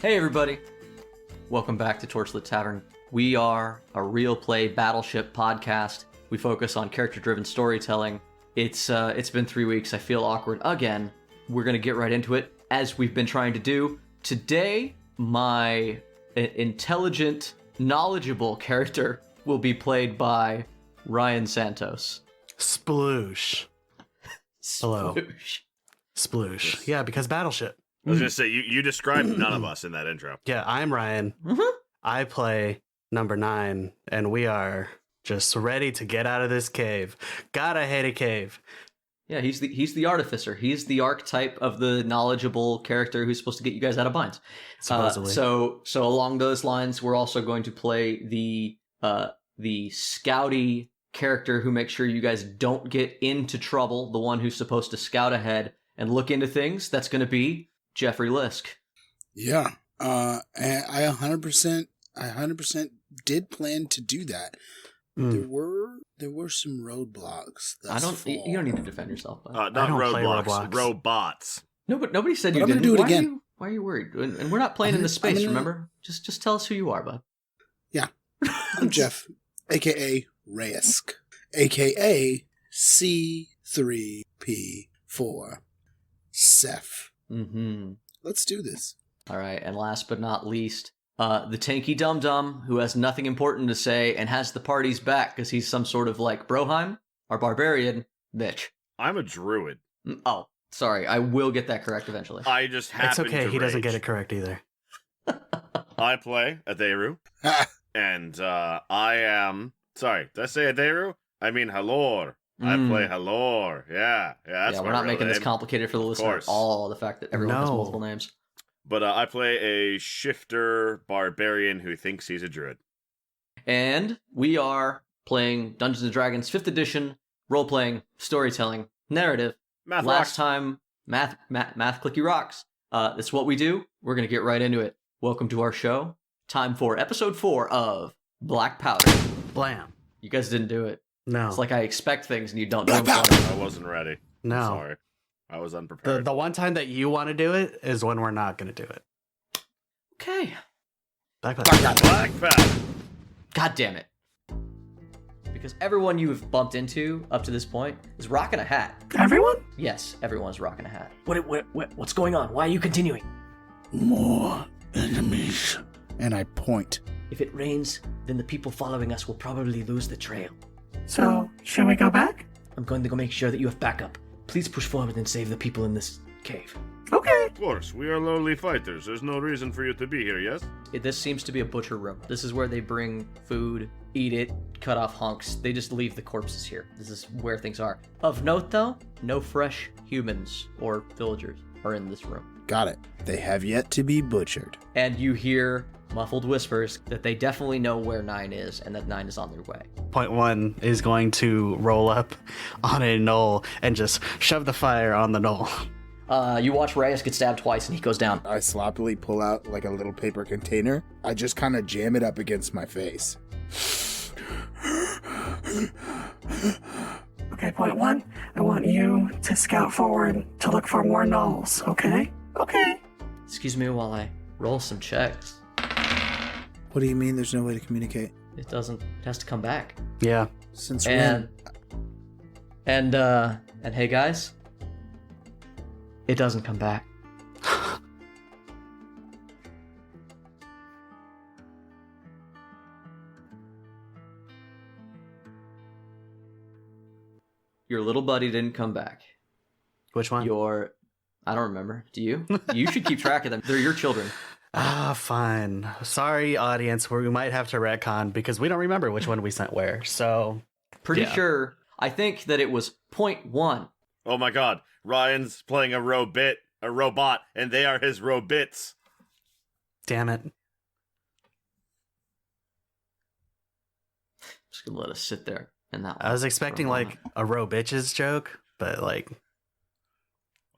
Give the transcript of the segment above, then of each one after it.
Hey everybody, welcome back to Torchlit Tavern. We are a real play battleship podcast. We focus on character-driven storytelling. It's been 3 weeks. I feel awkward again. We're gonna get right into it, as we've been trying to do. Today, my intelligent, knowledgeable character will be played by Ryan Santos. Sploosh. Hello. Sploosh. Sploosh. Yeah, because battleship. I was going to say, you described none of us in that intro. Yeah, I'm Ryan. Mm-hmm. I play number 9, and we are just ready to get out of this cave. God, I hate a cave. Yeah, he's the artificer. He's the archetype of the knowledgeable character who's supposed to get you guys out of binds. Supposedly. So along those lines, we're also going to play the scouty character who makes sure you guys don't get into trouble. The one who's supposed to scout ahead and look into things. That's going to be Jeffrey Lisk. Yeah, and I 100% did plan to do that. There were some roadblocks. You don't need to defend yourself. Not don't play roadblocks, Roblox. robots. No, but nobody said But you I'm gonna didn't. do it again. Why are you worried? And we're not playing in the space. Remember, just tell us who you are, bud. Yeah, I'm Jeff, aka Raysk, aka C3P4 Seth. Mm-hmm. Let's do this. All right, and last but not least, the tanky dum-dum who has nothing important to say and has the party's back because he's some sort of like Broheim, our barbarian, Mitch. I'm a druid. Oh, sorry, I will get that correct eventually. I just happen It's okay, to he doesn't rage. get it correct either. I play Aderu, and I am... Sorry, did I say Aderu? I mean Halor. I play Halor. Yeah, that's we're not real making this name. complicated for the listener at course. all, the fact that everyone has No. multiple names. But I play a shifter barbarian who thinks he's a druid. And we are playing Dungeons & Dragons 5th edition, role-playing, storytelling, narrative. Math Last rocks. time, math clicky rocks. That's what we do. We're going to get right into it. Welcome to our show. Time for episode 4 of Blackpowder. Blam. You guys didn't do it. No. It's like I expect things and you don't do them. Blackpowder. I wasn't ready. No. Sorry. I was unprepared. The one time that you want to do it is when we're not going to do it. Okay. Black. Blackpowder. God damn it. Because everyone you've bumped into up to this point is rocking a hat. Everyone? Yes, everyone's rocking a hat. What's going on? Why are you continuing? More enemies. And I point. If it rains, then the people following us will probably lose the trail. So, should we go back? I'm going to go make sure that you have backup. Please push forward and save the people in this cave. Okay. Of course, we are lowly fighters. There's no reason for you to be here, yes? This seems to be a butcher room. This is where they bring food, eat it, cut off hunks. They just leave the corpses here. This is where things are. Of note, though, no fresh humans or villagers are in this room. Got it. They have yet to be butchered. And you hear muffled whispers that they definitely know where 9 is and that 9 is on their way. Point 1 is going to roll up on a Gnoll and just shove the fire on the Gnoll. You watch Reyes get stabbed twice and he goes down. I sloppily pull out like a little paper container. I just kind of jam it up against my face. Okay, point 1, I want you to scout forward to look for more gnolls, okay? Okay. Excuse me while I roll some checks. What do you mean there's no way to communicate? It has to come back. Yeah. Since And when? and hey guys, it doesn't come back. Your little buddy didn't come back. Which one? I don't remember. Do you? You should keep track of them. They're your children. Fine. Sorry, audience. We might have to retcon because we don't remember which one we sent where. So, Pretty Yeah. sure. I think that it was point 1. Oh my god, Ryan's playing a robot, and they are his robits. damn it. Just gonna let us sit there. And that I was expecting for a like a row bitches joke, but like.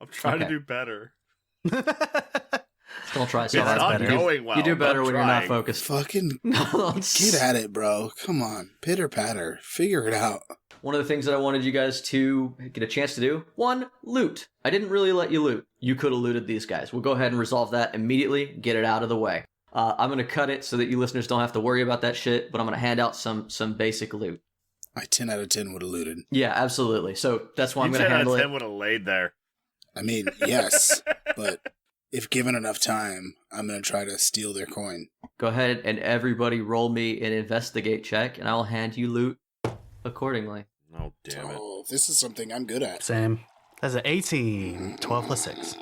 I'm trying Okay. to do better. Don't try so It's hard. not You do- going well. You do better I'm when you're not trying. focused. Fucking No, get at it, bro. Come on. Pitter patter. Figure it out. one of the things that I wanted you guys to get a chance to do, one, loot. I didn't really let you loot. You could have looted these guys. We'll go ahead and resolve that immediately, get it out of the way. I'm going to cut it so that you listeners don't have to worry about that shit, but I'm going to hand out some basic loot. I 10 out of 10 would have looted. Yeah, absolutely. So that's why I'm going to handle 10 out of 10 it. would have laid there. I mean, yes, but if given enough time, I'm going to try to steal their coin. Go ahead and everybody roll me an investigate check, and I'll hand you loot accordingly. Oh, damn it. Oh, this is something I'm good at. Same. That's an 18. 12 plus 6.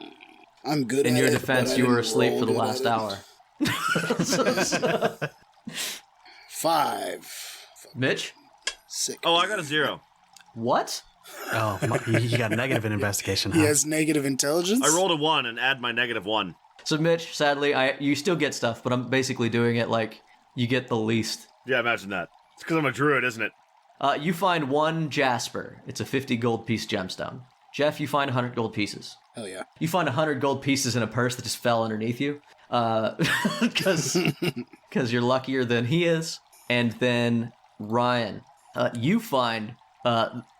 I'm good In at your it, defense, but I you were didn't asleep roll for the good last at hour. 5. Mitch? 6. Oh, I got a 0. What? Oh, you got negative in investigation, huh? He has negative intelligence? I rolled a 1 and add my -1. So Mitch, sadly, you still get stuff, but I'm basically doing it like you get the least. Yeah, imagine that. It's because I'm a druid, isn't it? You find 1 jasper. It's a 50 gold piece gemstone. Jeff, you find 100 gold pieces. Hell yeah. You find 100 gold pieces in a purse that just fell underneath you. Because you're luckier than he is. And then Ryan, you find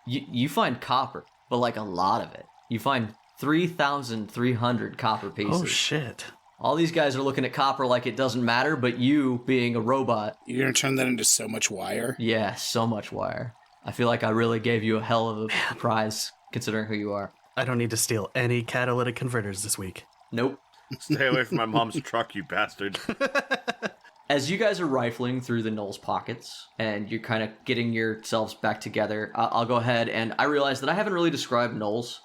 you find copper, but like a lot of it. You find 3,300 copper pieces. Oh, shit. All these guys are looking at copper like it doesn't matter, but you, being a robot... You're going to turn that into so much wire? Yeah, so much wire. I feel like I really gave you a hell of a prize, considering who you are. I don't need to steal any catalytic converters this week. Nope. Stay away from my mom's truck, you bastard. As you guys are rifling through the Gnoll's pockets, and you're kind of getting yourselves back together, I'll go ahead, and I realize that I haven't really described Gnolls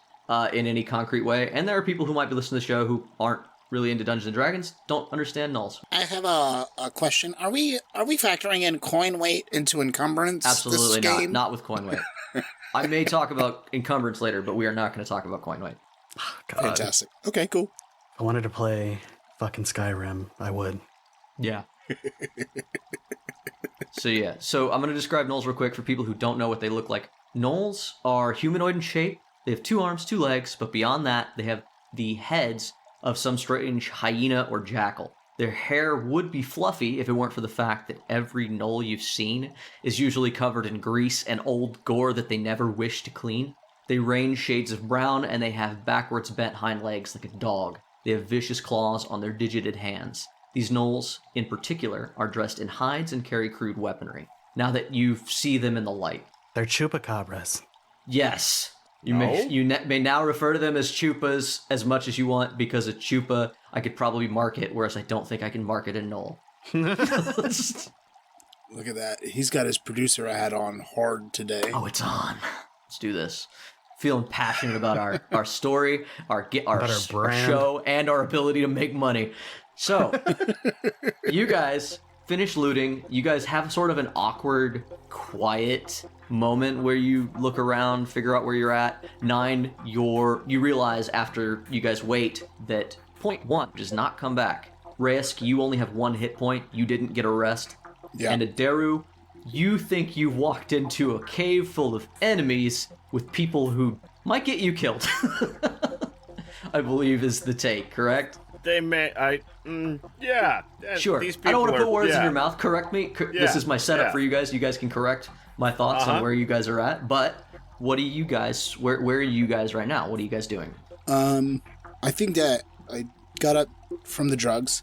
in any concrete way, and there are people who might be listening to the show who aren't really into Dungeons & Dragons, don't understand Gnolls. I have a question. Are we factoring in coin weight into encumbrance Absolutely this not. game? Not with coin weight. I may talk about encumbrance later, but we are not going to talk about coin weight. God. Fantastic. Okay, cool. I wanted to play fucking Skyrim. I would. Yeah. So I'm going to describe Gnolls real quick for people who don't know what they look like. Gnolls are humanoid in shape. They have 2 arms, 2 legs, but beyond that, they have the heads of some strange hyena or jackal. Their hair would be fluffy if it weren't for the fact that every Gnoll you've seen is usually covered in grease and old gore that they never wish to clean. They range shades of brown, and they have backwards bent hind legs like a dog. They have vicious claws on their digited hands. These Gnolls, in particular, are dressed in hides and carry crude weaponry. Now that you see them in the light. They're chupacabras. Yes. You No? may now refer to them as chupas as much as you want, because a chupa I could probably market, whereas I don't think I can market a Gnoll. Look at that. He's got his producer hat on hard today. Oh, it's on. Let's do this. Feeling passionate about our story, our brand. show, and our ability to make money. So, you guys finish looting. You guys have sort of an awkward, quiet moment where you look around, figure out where you're at. 9, you realize after you guys wait that point 1 does not come back. Reyes, you only have 1 hit point. You didn't get a rest. Yeah. And Adaru, you think you've walked into a cave full of enemies with people who might get you killed. I believe is the take, correct? They may, yeah. Sure. These I don't want to people put words in yeah. your mouth. Correct me. This Yeah, is my setup yeah. for you guys. You guys can correct my thoughts on where you guys are at. But what do you guys, where are you guys right now? What are you guys doing? I think that I got up from the drugs,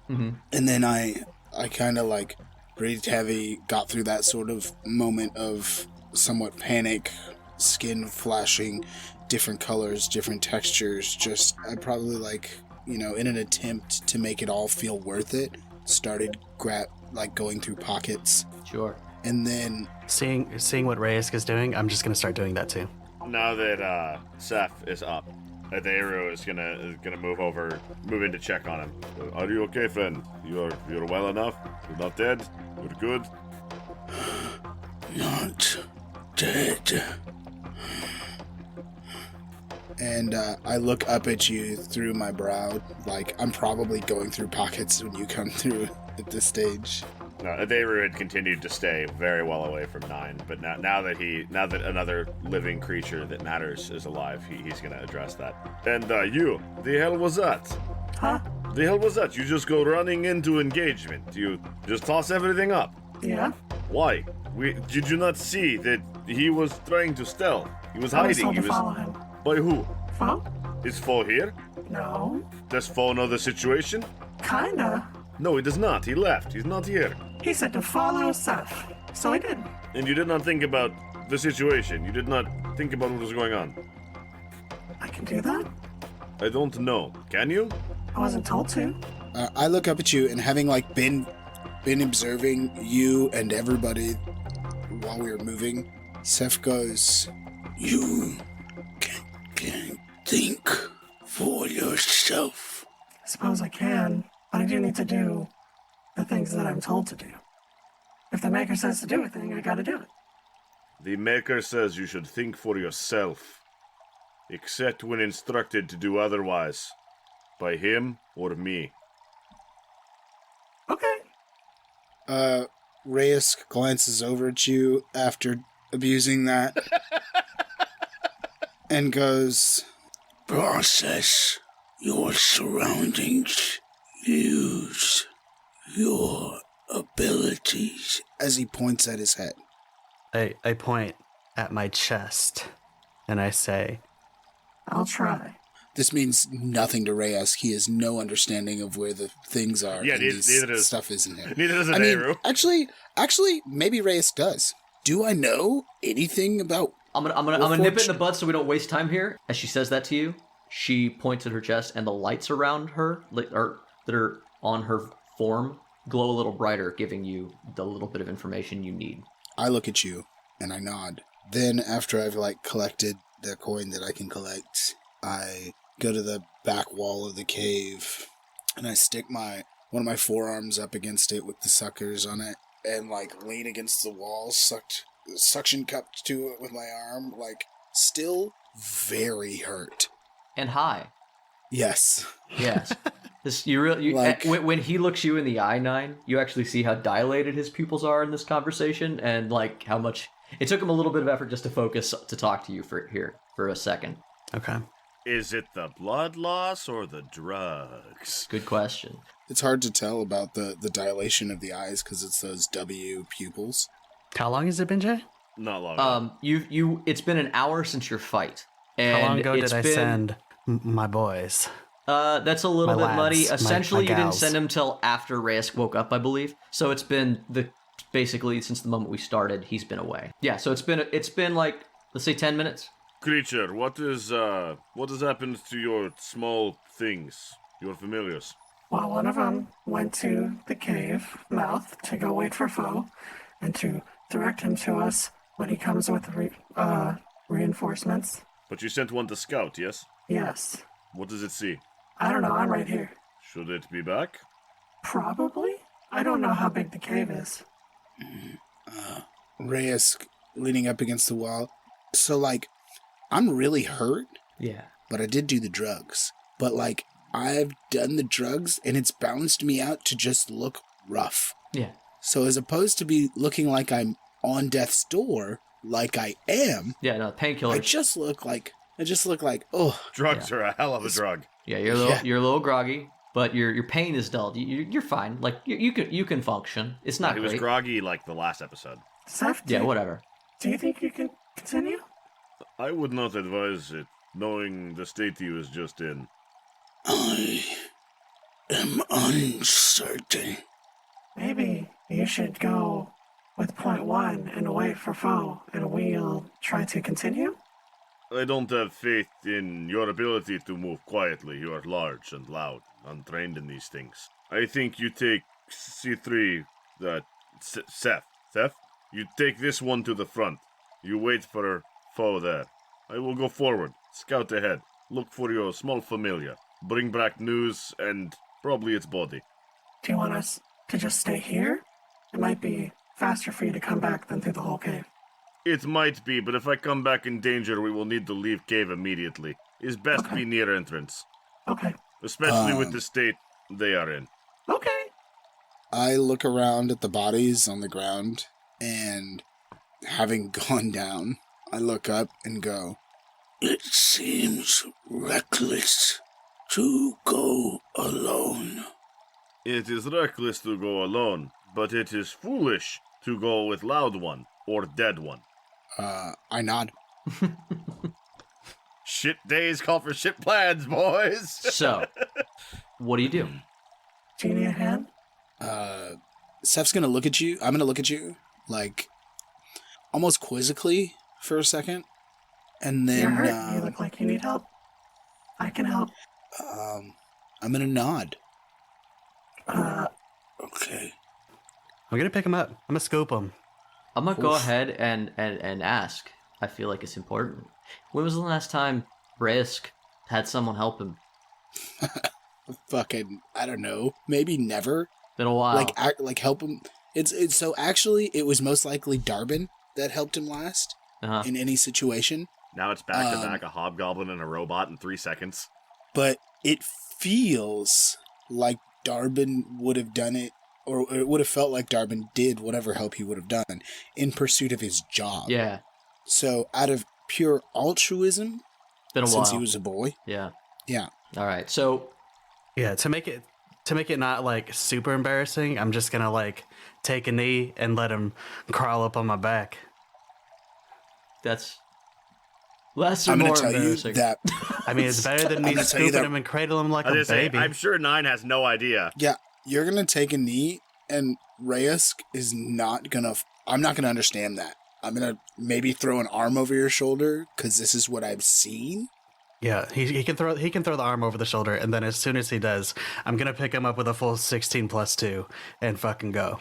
and then I kind of like breathed heavy, got through that sort of moment of somewhat panic, skin flashing, different colors, different textures. Just, I probably like, in an attempt to make it all feel worth it, started going through pockets. Sure. And then Seeing what Reyes is doing, I'm just gonna start doing that too. Now that Seth is up, Adaru is gonna move in to check on him. Are you okay, friend? You're well enough? You're not dead? You're good? not dead. And I look up at you through my brow, like I'm probably going through pockets when you come through at this stage. No, Adaru had continued to stay very well away from 9, but now that another living creature that matters is alive, he's gonna address that. And you, the hell was that? Huh? The hell was that? You just go running into engagement. You just toss everything up. Yeah? Why? Did you not see that he was trying to stealth? He was I was hiding. told He to was follow him. by who? Foe? Is Foe here? No. Does Foe know the situation? Kinda. No, he does not. He left. He's not here. He said to follow Seth. So I did. And you did not think about the situation. You did not think about what was going on. I can do that? I don't know. Can you? I wasn't told to. I look up at you, and having like been observing you and everybody while we were moving, Seth goes, "You can think for yourself." I suppose I can, but I do need to do the things that I'm told to do. If the maker says to do a thing, I gotta do it. The Maker says you should think for yourself, except when instructed to do otherwise, by him or me. Okay. Reyes glances over at you after abusing that and goes, "Process your surroundings. Use your abilities," as he points at his head. I point at my chest and I say, I'll try. This means nothing to Reyes. He has no understanding of where the things are. Yeah, and neither does- stuff isn't here. Neither does I mean, Nehru. actually, maybe Reyes does. Do I know anything about? I'm gonna nip it in the bud so we don't waste time here. As she says that to you, she points at her chest, and the lights around her, or that are on her form, glow a little brighter, giving you the little bit of information you need. I look at you and I nod. Then, after I've collected the coin that I can collect, I go to the back wall of the cave and I stick one of my forearms up against it with the suckers on it and lean against the wall, suction cupped to it with my arm, still very hurt. And high. Yes. Yes. When he looks you in the eye, Nine, you actually see how dilated his pupils are in this conversation, and how much it took him a little bit of effort just to focus to talk to you for a second. okay. Is it the blood loss or the drugs? Good question. It's hard to tell about the dilation of the eyes because it's those W pupils. How long has it been, Jay? Not long. It's been an hour since your fight. And How long ago it's did I been- send my boys? That's a little My bit lads, muddy. my Essentially, you didn't gals. send him till after Reyes woke up, I believe. So it's been basically since the moment we started, he's been away. Yeah, so it's been let's say 10 minutes. Creature, what has happened to your small things, your familiars? Well, one of them went to the cave mouth to go wait for Foe and to direct him to us when he comes with reinforcements. But you sent one to scout, yes? Yes. What does it see? I don't know, I'm right here. Should it be back? Probably? I don't know how big the cave is. Reyes leaning up against the wall. So, I'm really hurt, Yeah. but I did do the drugs. But, I've done the drugs, and it's balanced me out to just look rough. Yeah. So as opposed to be looking like I'm on death's door, like I am, Yeah, no, painkillers. I just look like, oh, Drugs are a hell of a drug. Yeah, you're a little groggy, but your pain is dulled. You're fine. You can function. It's not He great. was groggy like the last episode. Seth, Yeah, whatever. do you think you can continue? I would not advise it, knowing the state he was just in. I am uncertain. Maybe you should go with point one and wait for Foe, and we'll try to continue? I don't have faith in your ability to move quietly. You are large and loud, untrained in these things. I think you take C3, Seth, you take this one to the front. You wait for Foe there. I will go forward, scout ahead, look for your small familiar, bring back news and probably its body. Do you want us to just stay here? It might be faster for you to come back than through the whole cave. It might be, but if I come back in danger, we will need to leave cave immediately. It's best Okay. be near entrance, Okay. especially with the state they are in. Okay. I look around at the bodies on the ground, and having gone down, I look up and go, "It seems reckless to go alone." It is reckless to go alone, but it is foolish to go with loud one or dead one. I nod. Shit days call for shit plans, boys. So, what do you do? Genie a hand? Seth's gonna look at you. I'm gonna look at you, like, almost quizzically for a second. And then... You're hurt. You look like you need help. I can help. I'm gonna nod. Okay. I'm gonna pick him up. I'm gonna scoop him. I'm gonna go ahead and ask. I feel like it's important. When was the last time Brisk had someone help him? Fucking, I don't know. Maybe never. Been a while. Like help him. It's so actually it was most likely Darbin that helped him last in any situation. Now it's back to back, a hobgoblin and a robot in 3 seconds. But it feels like Darbin would have done it, or it would have felt like Darbin did whatever help he would have done in pursuit of his job. Yeah. So out of pure altruism, Been a while. since he was a boy. Yeah. Yeah. All right. So, Yeah, to make it not like super embarrassing, I'm just gonna like take a knee and let him crawl up on my back. that's less or I'm more going to tell you embarrassing. that. I mean, it's better than me gonna tell you scooping that- him and cradle him like I a just say, baby. I'm sure 9 has no idea. Yeah, you're going to take a knee, and Reyes is not going to... I'm not going to understand that. I'm going to maybe throw an arm over your shoulder, because this is what I've seen. Yeah, he can throw the arm over the shoulder, and then as soon as he does, I'm gonna pick him up with a full 16+2 and fucking go.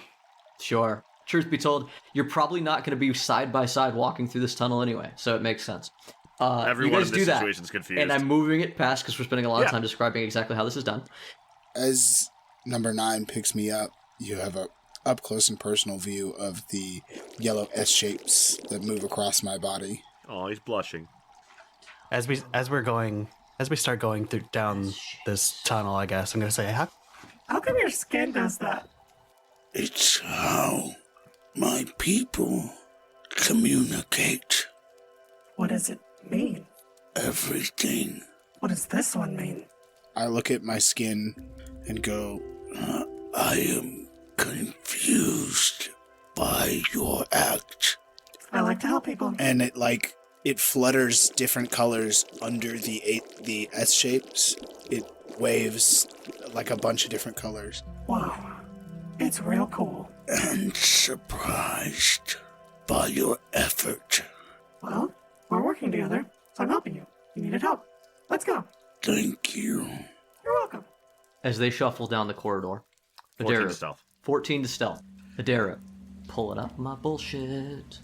Sure. Truth be told, you're probably not going to be side by side walking through this tunnel anyway, so it makes sense. Everyone you guys in this do that, situation's confused. and I'm moving it past because we're spending a lot of Yeah. time describing exactly how this is done. As number 9 picks me up, you have a up close and personal view of the yellow S shapes that move across my body. Oh, he's blushing. As we start going through down this tunnel, I guess I'm gonna say, How come your skin does that? It's how my people communicate What does it mean? everything. What does this one mean? I look at my skin and go, I am confused by your act. I like to help people. And it flutters different colors under the S shapes. It waves like a bunch of different colors. Wow. It's real cool. And surprised by your effort. Well, we're working together, so I'm helping you. You needed help. Let's go. Thank you. You're welcome. As they shuffle down the corridor, 14 Adara, to stealth. 14 to stealth. Adara, pulling up my bullshit.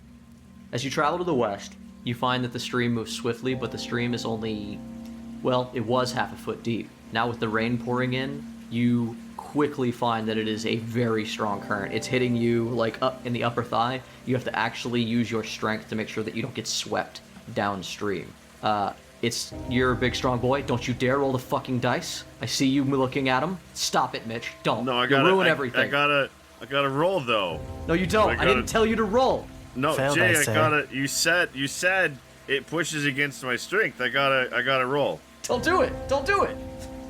As you travel to the west, you find that the stream moves swiftly, but the stream is only, well, it was half a foot deep. Now with the rain pouring in, you quickly find that it is a very strong current. It's hitting you like up in the upper thigh. You have to actually use your strength to make sure that you don't get swept downstream. You're a big strong boy. Don't you dare roll the fucking dice. I see you looking at them. Stop it, Mitch. Don't. No, I You'll gotta ruin everything. I gotta roll though. No, you don't. I I gotta- didn't tell you to roll. No, Failed, Jay, I I say. gotta. You said it pushes against my strength. I gotta roll. Don't do it. Don't do it.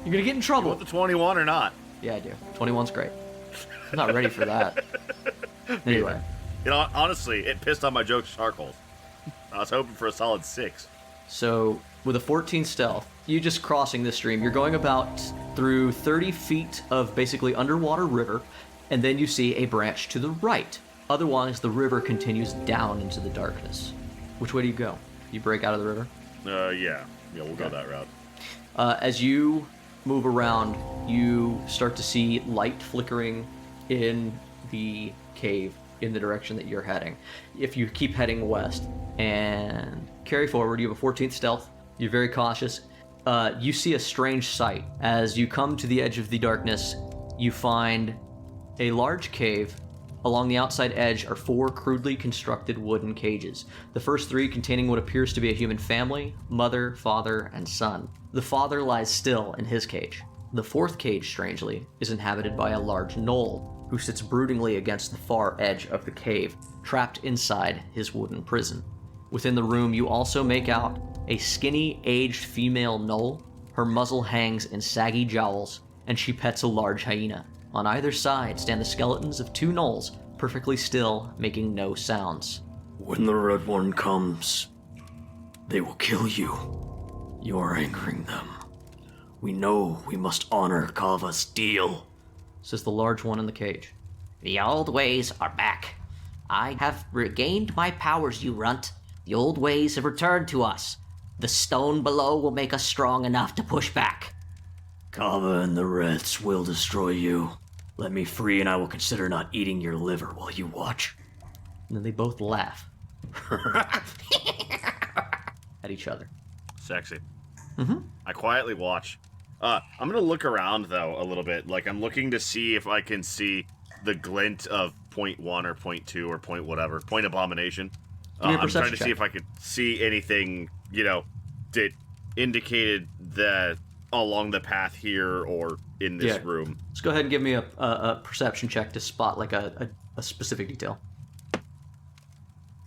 You're gonna get in You trouble. want the 21 or not? Yeah, I do. 21's great. I'm not ready for that. Anyway, You know, honestly, it pissed on my joke charcoal. I was hoping for a solid 6. so with a 14 stealth, you just crossing this stream, you're going about through 30 feet of basically underwater river, and then you see a branch to the right. Otherwise, the river continues down into the darkness. Which way do you go? You break out of the river? Yeah, we'll go that route. As you move around, you start to see light flickering in the cave in the direction that you're heading. If you keep heading west and carry forward, you have a 14th stealth. You're very cautious. You see a strange sight. As you come to the edge of the darkness, you find a large cave. Along the outside edge are 4 crudely constructed wooden cages. The first 3 containing what appears to be a human family, mother, father, and son. The father lies still in his cage. The 4th cage, strangely, is inhabited by a large gnoll, who sits broodingly against the far edge of the cave, trapped inside his wooden prison. Within the room, you also make out a skinny, aged female gnoll. Her muzzle hangs in saggy jowls, and she pets a large hyena. On either side stand the skeletons of 2 gnolls, perfectly still, making no sounds. When the Red One comes, they will kill you. You are angering them. We know we must honor Kava's deal, says the large one in the cage. The old ways are back. I have regained my powers, you runt. The old ways have returned to us. The stone below will make us strong enough to push back. Kava and the Reds will destroy you. Let me free and I will consider not eating your liver while you watch. And then they both laugh. At each other. Sexy. I quietly watch. I'm gonna look around, though, a little bit. Like, I'm looking to see if I can see the glint of point 1 or point 2 or point whatever. Point abomination. I'm trying to see if I could see anything, that indicated that along the path here or in this room. Just go ahead and give me a perception check to spot, like, a specific detail.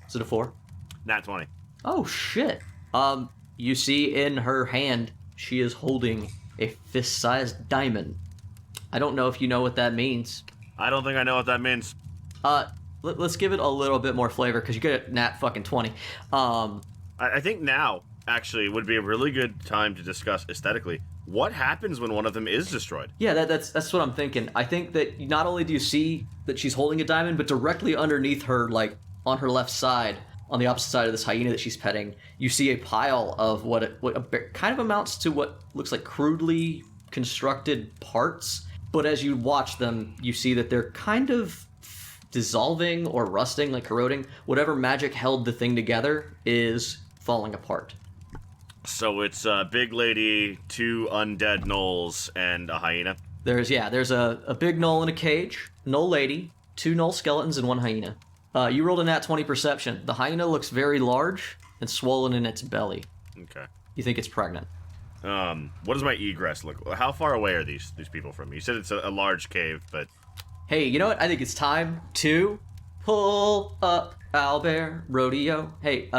Is it a 4? Nat 20. Oh, shit. You see in her hand, she is holding a fist-sized diamond. I don't know if you know what that means. I don't think I know what that means. Let's give it a little bit more flavor, because you get a nat fucking 20. I think now, actually, would be a really good time to discuss aesthetically what happens when one of them is destroyed. Yeah, that's what I'm thinking. I think that not only do you see that she's holding a diamond, but directly underneath her, like, on her left side, on the opposite side of this hyena that she's petting, you see a pile of what kind of amounts to what looks like crudely constructed parts. But as you watch them, you see that they're kind of dissolving or rusting, like corroding. Whatever magic held the thing together is falling apart. So it's a big lady, 2 undead gnolls, and a hyena? There's a big gnoll in a cage, gnoll lady, 2 gnoll skeletons, and 1 hyena. You rolled a nat 20 perception. The hyena looks very large and swollen in its belly. Okay. You think it's pregnant. What does my egress look like? How far away are these people from me? You said it's a large cave, but... Hey, you know what? I think it's time to pull up Owlbear Rodeo. Hey,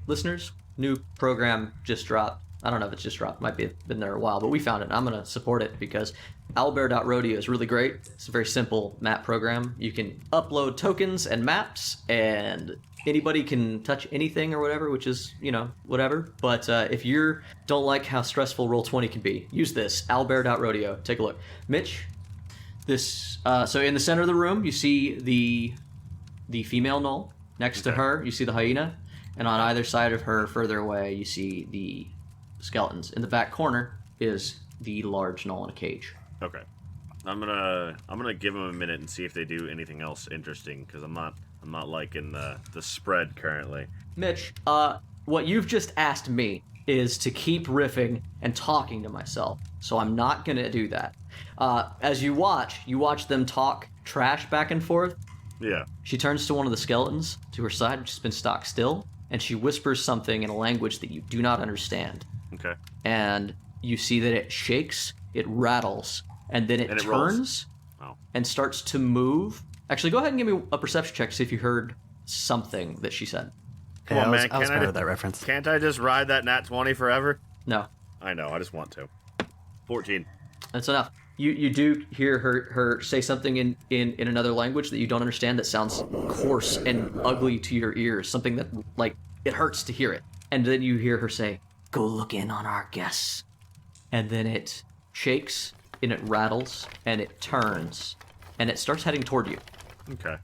listeners, new program just dropped. I don't know if it's just dropped. Might be been there a while, but we found it. I'm going to support it because owlbear.rodeo is really great. It's a very simple map program. You can upload tokens and maps, and anybody can touch anything or whatever, which is, whatever. But if you don't like how stressful Roll20 can be, use this, owlbear.rodeo. Take a look. Mitch, so in the center of the room, you see the female gnoll. Next to her, you see the hyena. And on either side of her, further away, you see the skeletons. In the back corner is the large gnoll in a cage. Okay. I'm gonna give them a minute and see if they do anything else interesting, because I'm not liking the spread currently. Mitch, what you've just asked me is to keep riffing and talking to myself, so I'm not gonna do that. As you watch them talk trash back and forth. Yeah. She turns to one of the skeletons to her side, which has been stock still, and she whispers something in a language that you do not understand. Okay. And you see that it shakes, it rattles, and then it turns and starts to move. Actually, go ahead and give me a perception check to see if you heard something that she said. Come on, man. I was part of that reference. Can't I just ride that nat 20 forever? No. I know, I just want to. 14. That's enough. You do hear her say something in another language that you don't understand that sounds coarse and ugly to your ears, something that, like, it hurts to hear it. And then you hear her say, "Go look in on our guests." And then it shakes, and it rattles, and it turns, and it starts heading toward you. Okay.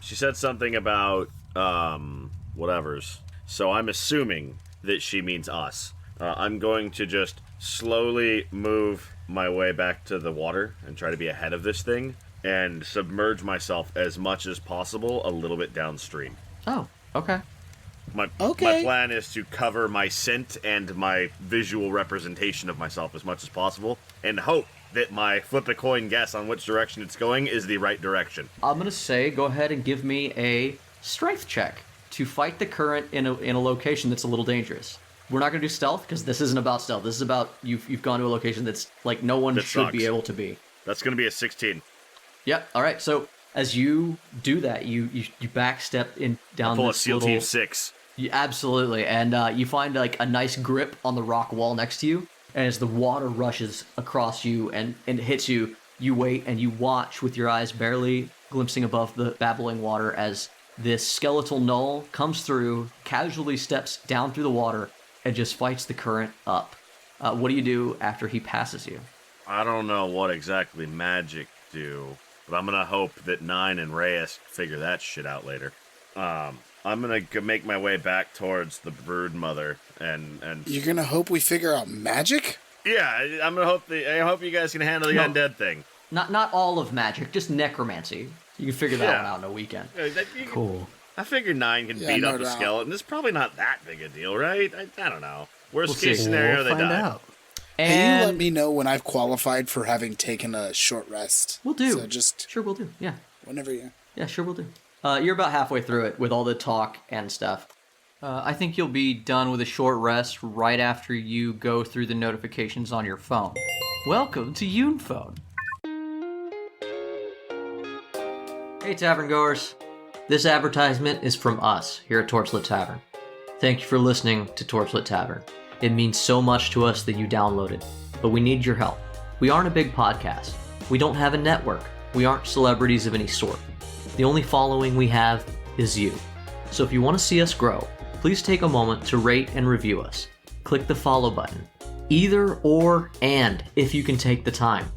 She said something about, whatevers. So I'm assuming that she means us. I'm going to just slowly move my way back to the water and try to be ahead of this thing and submerge myself as much as possible a little bit downstream. Oh, okay. My plan is to cover my scent and my visual representation of myself as much as possible and hope that my flip a coin guess on which direction it's going is the right direction. I'm going to say go ahead and give me a strength check to fight the current in a location that's a little dangerous. We're not going to do stealth because this isn't about stealth. This is about you've gone to a location that's like no one should be able to be. That's going to be a 16. Yep. All right. So as you do that, you backstep in down pull this a SEAL little... Team 6. Absolutely. And you find like a nice grip on the rock wall next to you. And as the water rushes across you and hits you, You wait and you watch with your eyes barely glimpsing above the babbling water as this skeletal gnoll comes through, casually steps down through the water, and just fights the current up. What do you do after he passes you? I don't know what exactly magic do, but I'm gonna hope that Nine and Reyes figure that shit out later. I'm gonna make my way back towards the brood mother and You're gonna hope we figure out magic? yeah, I'm gonna hope I hope you guys can handle the undead thing. Not all of magic, just necromancy. You can figure that one out in a weekend. Cool. I figure 9 can beat up a skeleton. It's probably not that big a deal, right? I don't know. Worst case scenario, We'll they find die. out. Can you let And me know when I've qualified for having taken a short rest? we'll do. So just Sure, we'll do. Yeah. whenever you... Yeah, sure, we'll do. You're about halfway through it with all the talk and stuff. I think you'll be done with a short rest right after you go through the notifications on your phone. Welcome to Unphone. Hey, Tavern Goers. This advertisement is from us here at Torchlit Tavern. Thank you for listening to Torchlit Tavern. It means so much to us that you download it, but we need your help. We aren't a big podcast. We don't have a network. We aren't celebrities of any sort. The only following we have is you. So if you want to see us grow, please take a moment to rate and review us. Click the follow button. Either or and if you can take the time.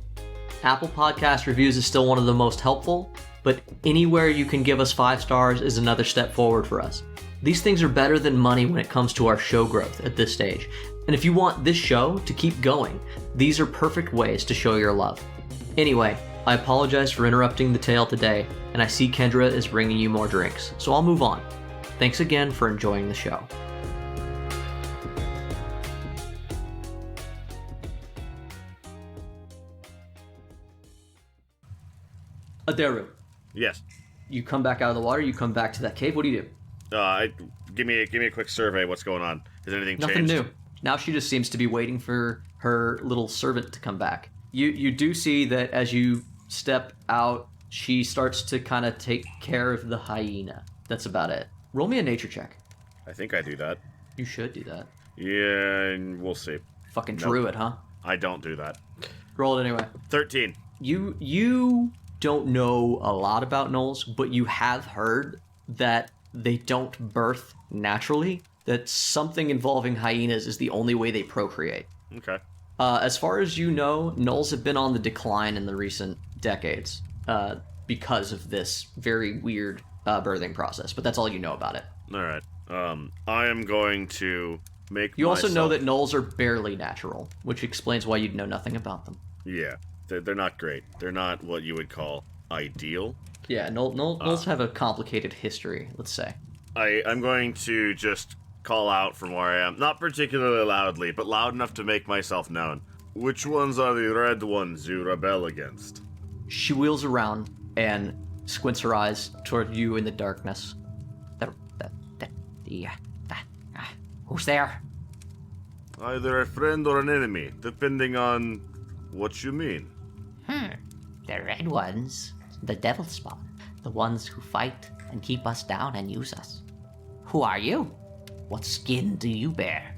Apple Podcast reviews is still one of the most helpful, but anywhere you can give us 5 stars is another step forward for us. These things are better than money when it comes to our show growth at this stage. And if you want this show to keep going, these are perfect ways to show your love. Anyway, I apologize for interrupting the tale today, and I see Kendra is bringing you more drinks, so I'll move on. Thanks again for enjoying the show. Adaru, Yes. you come back out of the water, you come back to that cave, what do you do? Give me a quick survey. What's going on? Has anything Nothing changed? new. Now she just seems to be waiting for her little servant to come back. You do see that as you step out, she starts to kind of take care of the hyena. That's about it. Roll me a nature check. I think I do that. You should do that. Yeah, and we'll see. Fucking druid, huh? I don't do that. Roll it anyway. 13. You don't know a lot about gnolls, but you have heard that they don't birth naturally, that something involving hyenas is the only way they procreate. Okay. As far as you know, gnolls have been on the decline in the recent decades because of this very weird birthing process, but that's all you know about it. All right. I am going to make You also know myself- that gnolls are barely natural, which explains why you'd know nothing about them. Yeah, they're not great. They're not what you would call ideal. Yeah, gnolls have a complicated history, let's say. I'm going to just call out from where I am. Not particularly loudly, but loud enough to make myself known. Which ones are the red ones you rebel against? She wheels around and squints her eyes toward you in the darkness. Who's there? Either a friend or an enemy, depending on what you mean. The red ones. The devil spawn. The ones who fight and keep us down and use us. Who are you? What skin do you bear?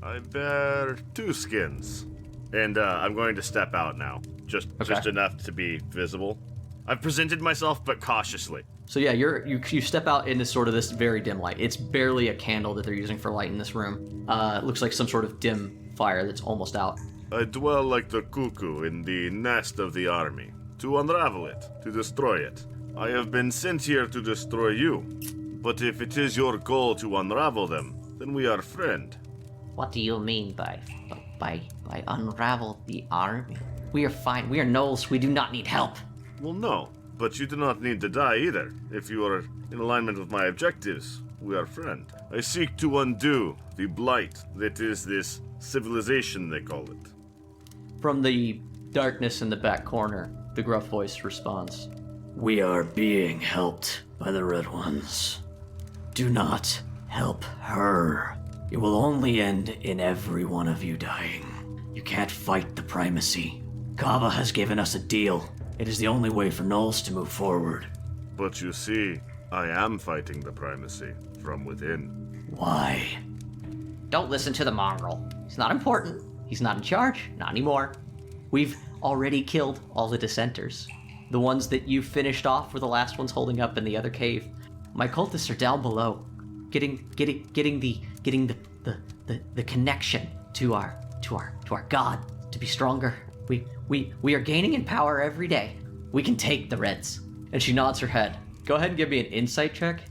I bear 2 skins. And I'm going to step out now. Just enough to be visible. I've presented myself, but cautiously. So yeah, you step out into sort of this very dim light. It's barely a candle that they're using for light in this room. It looks like some sort of dim fire that's almost out. I dwell like the cuckoo in the nest of the army, to unravel it, to destroy it. I have been sent here to destroy you, but if it is your goal to unravel them, then we are friend. What do you mean by unravel the army? We are fine. We are gnolls. We do not need help. Well, no, but you do not need to die either. If you are in alignment with my objectives, we are friend. I seek to undo the blight that is this civilization, they call it. From the darkness in the back corner, the gruff voice responds. We are being helped by the Red Ones. Do not help her. It will only end in every one of you dying. You can't fight the primacy. Kava has given us a deal. It is the only way for gnolls to move forward. But you see, I am fighting the primacy from within. Why? Don't listen to the mongrel. He's not important. He's not in charge, not anymore. We've already killed all the dissenters. The ones that you finished off were the last ones holding up in the other cave. My cultists are down below, getting the connection to our god to be stronger. We are gaining in power every day. We can take the Reds. And she nods her head. Go ahead and give me an insight check.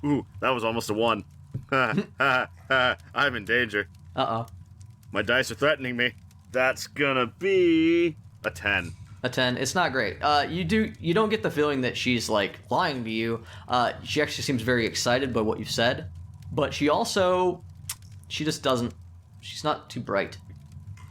Ooh, that was almost a 1. I'm in danger. Uh-oh. My dice are threatening me. That's gonna be a 10. A 10. It's not great. You don't get the feeling that she's like lying to you. She actually seems very excited by what you've said, but she just doesn't. She's not too bright.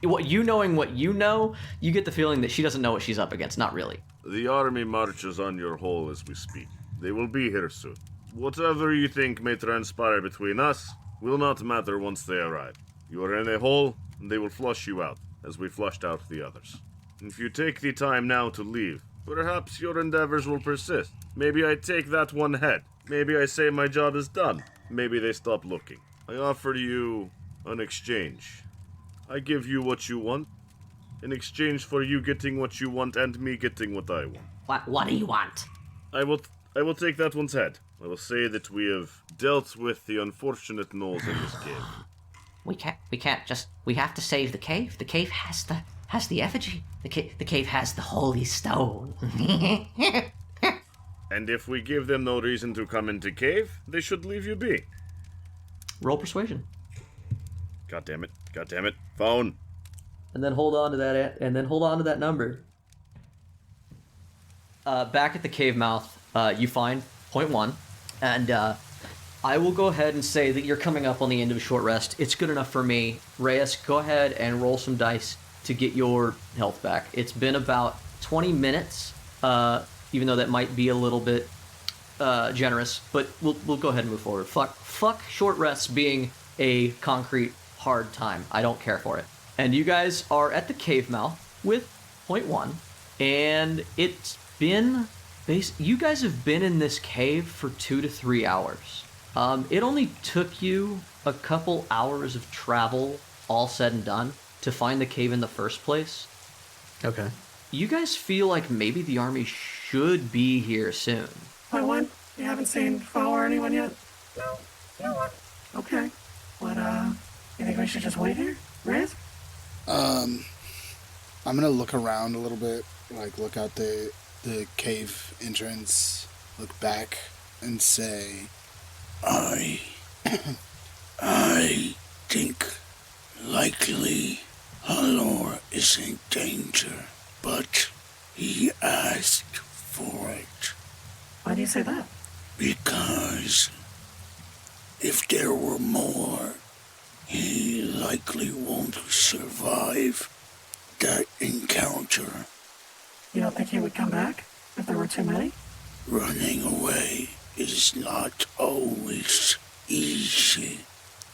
What you know, you get the feeling that she doesn't know what she's up against. Not really. The army marches on your hole as we speak. They will be here soon. Whatever you think may transpire between us will not matter once they arrive. You are in a hole, and they will flush you out, as we flushed out the others. If you take the time now to leave, perhaps your endeavors will persist. Maybe I take that one head. Maybe I say my job is done. Maybe they stop looking. I offer you an exchange. I give you what you want, in exchange for you getting what you want and me getting what I want. What do you want? I will take that one's head. I will say that we have dealt with the unfortunate gnolls in this cave. We can't just. We have to save the cave. The cave has the effigy. The cave has the holy stone. And if we give them no reason to come into cave, they should leave you be. Roll persuasion. God damn it. Phone. And then hold on to that number. Back at the cave mouth, you find point 1, and I will go ahead and say that you're coming up on the end of a short rest. It's good enough for me. Reyes, go ahead and roll some dice to get your health back. It's been about 20 minutes, even though that might be a little bit generous, but we'll go ahead and move forward. Fuck short rests being a concrete hard time. I don't care for it. And you guys are at the cave mouth with point 1, and it's been you guys have been in this cave for 2 to 3 hours. It only took you a couple hours of travel, all said and done, to find the cave in the first place. Okay. You guys feel like maybe the army should be here soon. Point 1, you haven't seen Foe or anyone yet? No. You know what? Okay. What, you think we should just wait here? Riz? I'm gonna look around a little bit, like look out the cave entrance, look back, and say, I think likely Halor is in danger, but he asked for it. Why do you say that? Because if there were more, he likely won't survive that encounter. You don't think he would come back if there were too many? Running away is not always easy.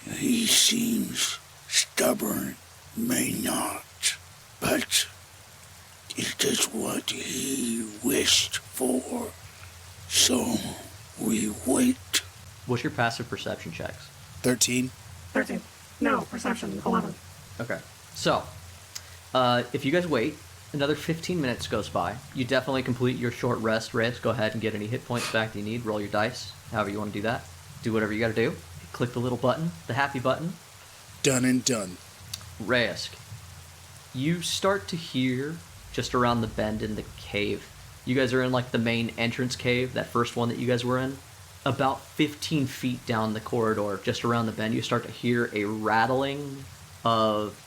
He seems stubborn, may not, but it is what he wished for. So we wait. What's your passive perception checks? 13. 13. No, perception, 11. Okay. So, if you guys wait, another 15 minutes goes by. You definitely complete your short rest. Reyes, go ahead and get any hit points back that you need. Roll your dice, however you want to do that. Do whatever you got to do. Click the little button, the happy button. Done and done. Reyes, you start to hear just around the bend in the cave. You guys are in like the main entrance cave, that first one that you guys were in. About 15 feet down the corridor, just around the bend, you start to hear a rattling of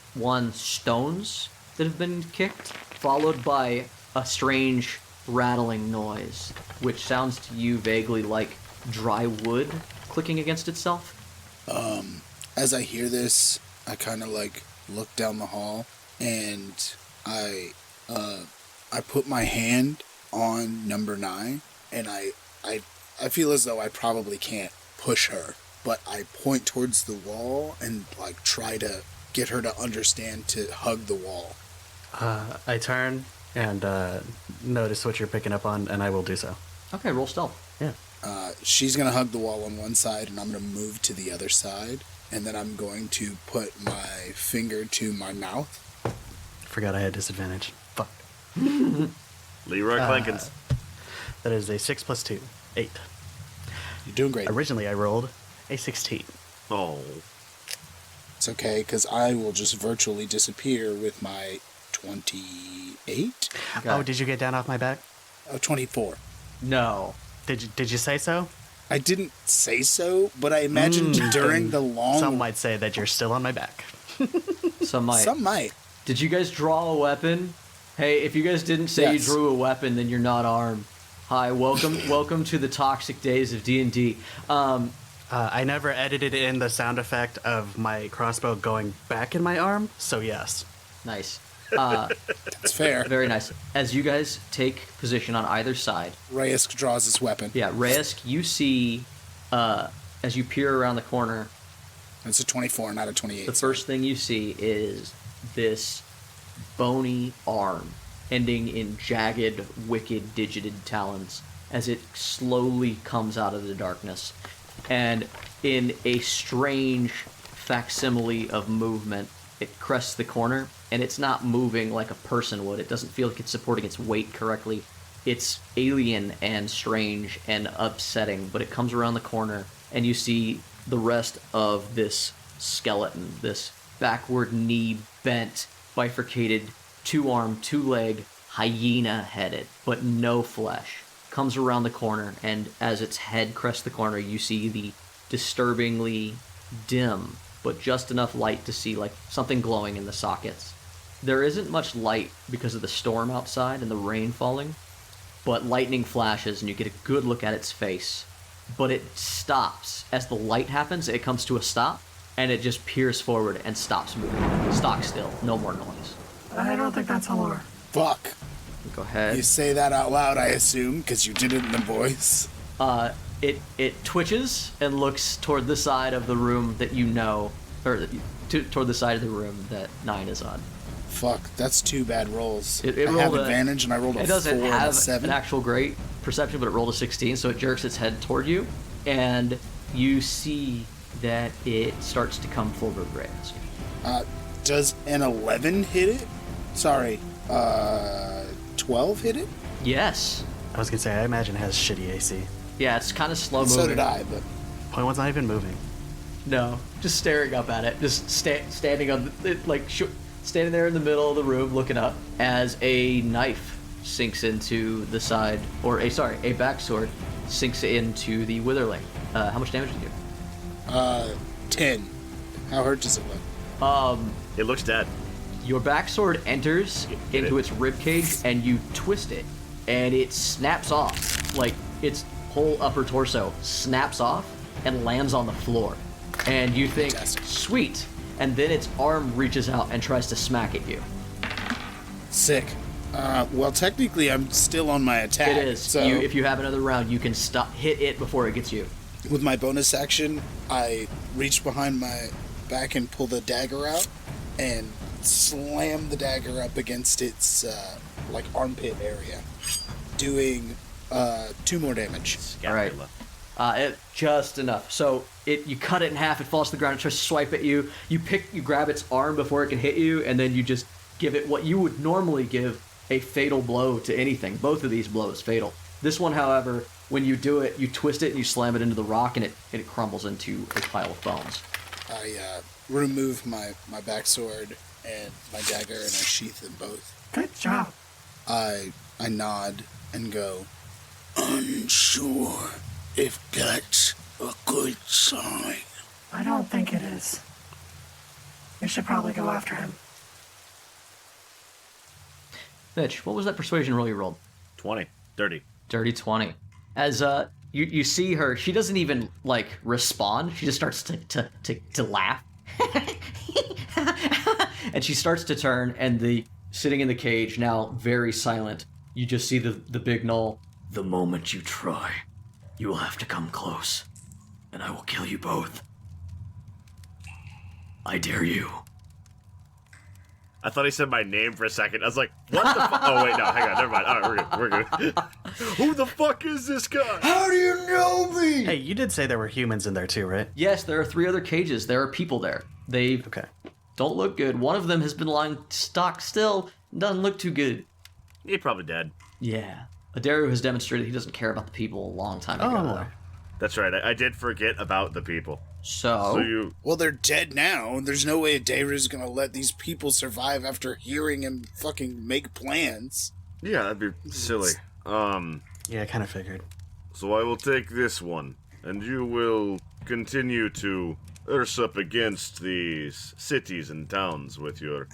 stones that have been kicked, followed by a strange rattling noise, which sounds to you vaguely like dry wood clicking against itself. As I hear this, I kind of like look down the hall, and I put my hand on number 9, and I feel as though I probably can't push her, but I point towards the wall and like try to get her to understand to hug the wall. I turn and notice what you're picking up on, and I will do so. Okay, roll stealth. Yeah. She's going to hug the wall on one side, and I'm going to move to the other side, and then I'm going to put my finger to my mouth Forgot I had disadvantage. Fuck. Leroy Clankins. That is a 6 plus 2. 8. You're doing great. Originally, I rolled a 16. Oh. It's okay, because I will just virtually disappear with my 28? Okay. Oh, did you get down off my back? Oh, 24. No. Did you say so? I didn't say so, but I imagined during the long... Some might say that you're still on my back. Some might. Some might. Did you guys draw a weapon? Hey, if you guys didn't say Yes. you drew a weapon, then you're not armed. Hi, welcome to the toxic days of D&D. I never edited in the sound effect of my crossbow going back in my arm, so yes. Nice. That's fair. Very nice. As you guys take position on either side, Reyes draws his weapon. yeah, Reyes, you see, as you peer around the corner, It's a 24, not a 28. the first thing you see is this bony arm ending in jagged, wicked, digited talons as it slowly comes out of the darkness. And in a strange facsimile of movement, it crests the corner, and it's not moving like a person would. It doesn't feel like it's supporting its weight correctly. It's alien and strange and upsetting, but it comes around the corner, and you see the rest of this skeleton, this backward knee bent, bifurcated, two-armed, two-leg, hyena-headed, but no flesh, comes around the corner, and as its head crests the corner, you see the disturbingly dim, but just enough light to see like something glowing in the sockets. There isn't much light because of the storm outside and the rain falling, but lightning flashes and you get a good look at its face. But it stops. As the light happens, it comes to a stop, and it just peers forward and stops moving. Stock still, no more noise. I don't think that's allure. Fuck. Go ahead. You say that out loud, I assume, because you did it in the voice. It twitches and looks toward the side of the room that you know, or toward the side of the room that 9 is on. Fuck, that's 2 bad rolls. It I have rolled advantage, and I rolled a 4 It doesn't and a have 7. an actual great perception, but it rolled a 16, so it jerks its head toward you, and you see that it starts to come forward, Reyes. Does an 11 hit it? Sorry, 12 hit it? Yes. I was gonna say, I imagine it has shitty AC. Yeah, it's kind of slow moving. So did I, but... Point one's not even moving. No, just staring up at it, just standing on it, like standing there in the middle of the room, looking up as a knife sinks into the side, or a backsword sinks into the witherling. How much damage did you do? 10. How hurt does it look? It looks dead. Your backsword enters Get into it. its ribcage, and you twist it, and it snaps off. Like its whole upper torso snaps off and lands on the floor. And you think, Fantastic. sweet. And then its arm reaches out and tries to smack at you. Sick. Well, technically, I'm still on my attack. It is. So, If you have another round, you can hit it before it gets you. with my bonus action, I reach behind my back and pull the dagger out and slam the dagger up against its, armpit area, doing 2 more damage. All right. It just enough. So you cut it in half. It falls to the ground. It tries to swipe at you. You grab its arm before it can hit you, and then you just give it what you would normally give a fatal blow to anything. Both of these blows fatal. This one, however, when you do it, you twist it and you slam it into the rock, and it crumbles into a pile of bones. I remove my backsword and my dagger, and I sheath them both. Good job. I nod and go, unsure if that's a good sign. I don't think it is. We should probably go after him. Mitch, what was that persuasion roll you rolled? 20. Dirty. Dirty 20. As you see her, she doesn't even respond. She just starts to laugh. And she starts to turn, and sitting in the cage, now very silent, you just see the big Gnoll. The moment you try, you will have to come close, and I will kill you both. I dare you. I thought he said my name for a second. I was like, what the fuck? Oh, wait, no, hang on, never mind. All right, we're good. Who the fuck is this guy? How do you know me? Hey, you did say there were humans in there too, right? Yes, there are 3 other cages. There are people there. Okay. don't look good. One of them has been lying stock still. Doesn't look too good. He's probably dead. Yeah. Adaru has demonstrated he doesn't care about the people a long time ago. Oh. That's right. I did forget about the people. So Well, they're dead now. There's no way Adaru's gonna let these people survive after hearing him fucking make plans. Yeah, that'd be silly. Yeah, I kind of figured. So I will take this one, and you will continue to urge up against these cities and towns with your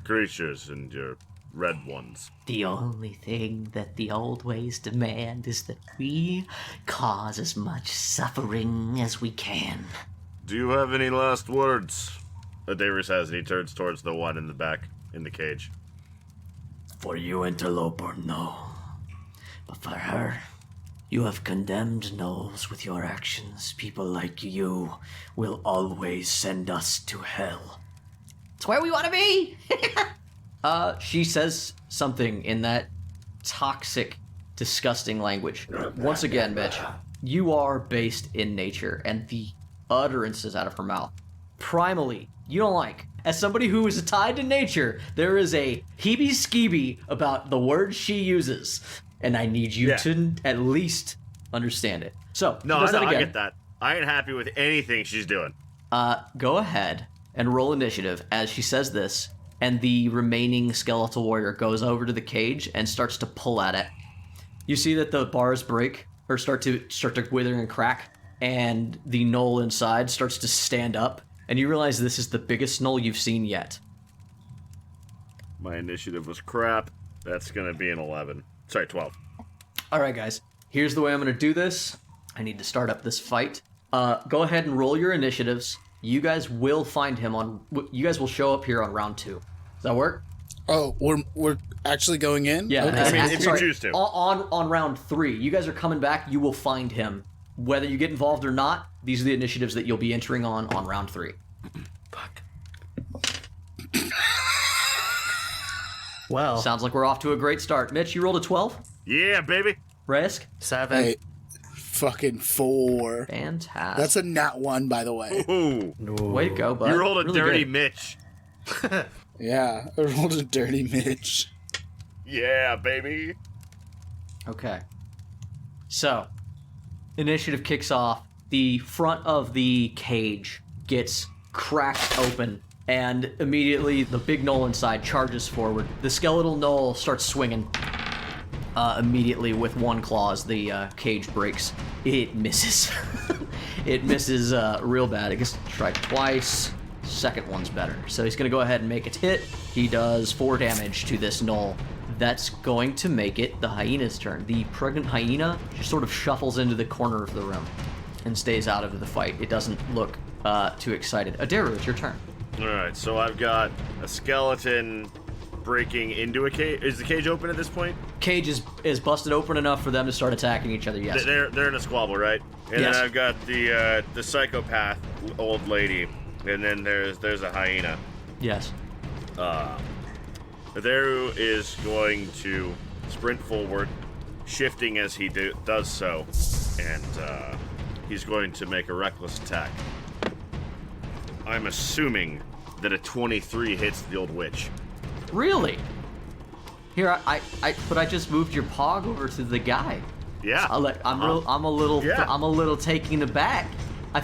creatures and your red ones. The only thing that the old ways demand is that we cause as much suffering as we can. Do you have any last words? Adaru says, and he turns towards the one in the back, in the cage. For you, interloper, no. But for her, you have condemned gnolls with your actions. People like you will always send us to hell. It's where we want to be! she says something in that toxic, disgusting language. Once again, Mitch, you are based in nature, and the utterances out of her mouth, primally, you don't like. As somebody who is tied to nature, there is a heebie-skeebie about the words she uses, and I need you to at least understand it. So, No, does that I again. get that. I ain't happy with anything she's doing. Go ahead and roll initiative as she says this, and the remaining skeletal warrior goes over to the cage and starts to pull at it. You see that the bars break, or start to wither and crack, and the gnoll inside starts to stand up, and you realize this is the biggest gnoll you've seen yet. My initiative was crap. That's gonna be an 11. Sorry, 12. Alright guys, here's the way I'm going to do this. I need to start up this fight. Go ahead and roll your initiatives. You guys will find him you guys will show up here on round 2. Does that work? Oh, we're actually going in? Yeah, Okay. I mean, if you choose to. On round 3, you guys are coming back. You will find him. Whether you get involved or not, these are the initiatives that you'll be entering on round 3. Fuck. Well, Sounds like we're off to a great start. Mitch, you rolled a 12? Yeah, baby. Risk? 7. Hey, fucking 4. Fantastic. That's a nat 1, by the way. Ooh. Way to go, bud. You rolled a Really dirty good. Mitch. Yeah, I rolled a dirty Mitch. Yeah, baby. Okay. So, initiative kicks off. The front of the cage gets cracked open, and immediately the big gnoll inside charges forward. The skeletal gnoll starts swinging. Immediately with one claw as the cage breaks. It misses. It misses real bad. It gets to try twice. Second one's better. So he's going to go ahead and make it hit. He does 4 damage to this gnoll. That's going to make it the hyena's turn. The pregnant hyena just sort of shuffles into the corner of the room and stays out of the fight. It doesn't look too excited. Adaru, it's your turn. Alright, so I've got a skeleton breaking into a cage. Is the cage open at this point? Cage is busted open enough for them to start attacking each other, yes. They're in a squabble, right? And Yes. then I've got the psychopath old lady, and then there's a hyena. Yes. Adaru is going to sprint forward, shifting as he does so, and he's going to make a reckless attack. I'm assuming that a 23 hits the old witch. Really? Here, but I just moved your pog over to the guy. Yeah. I'm a little taken aback. I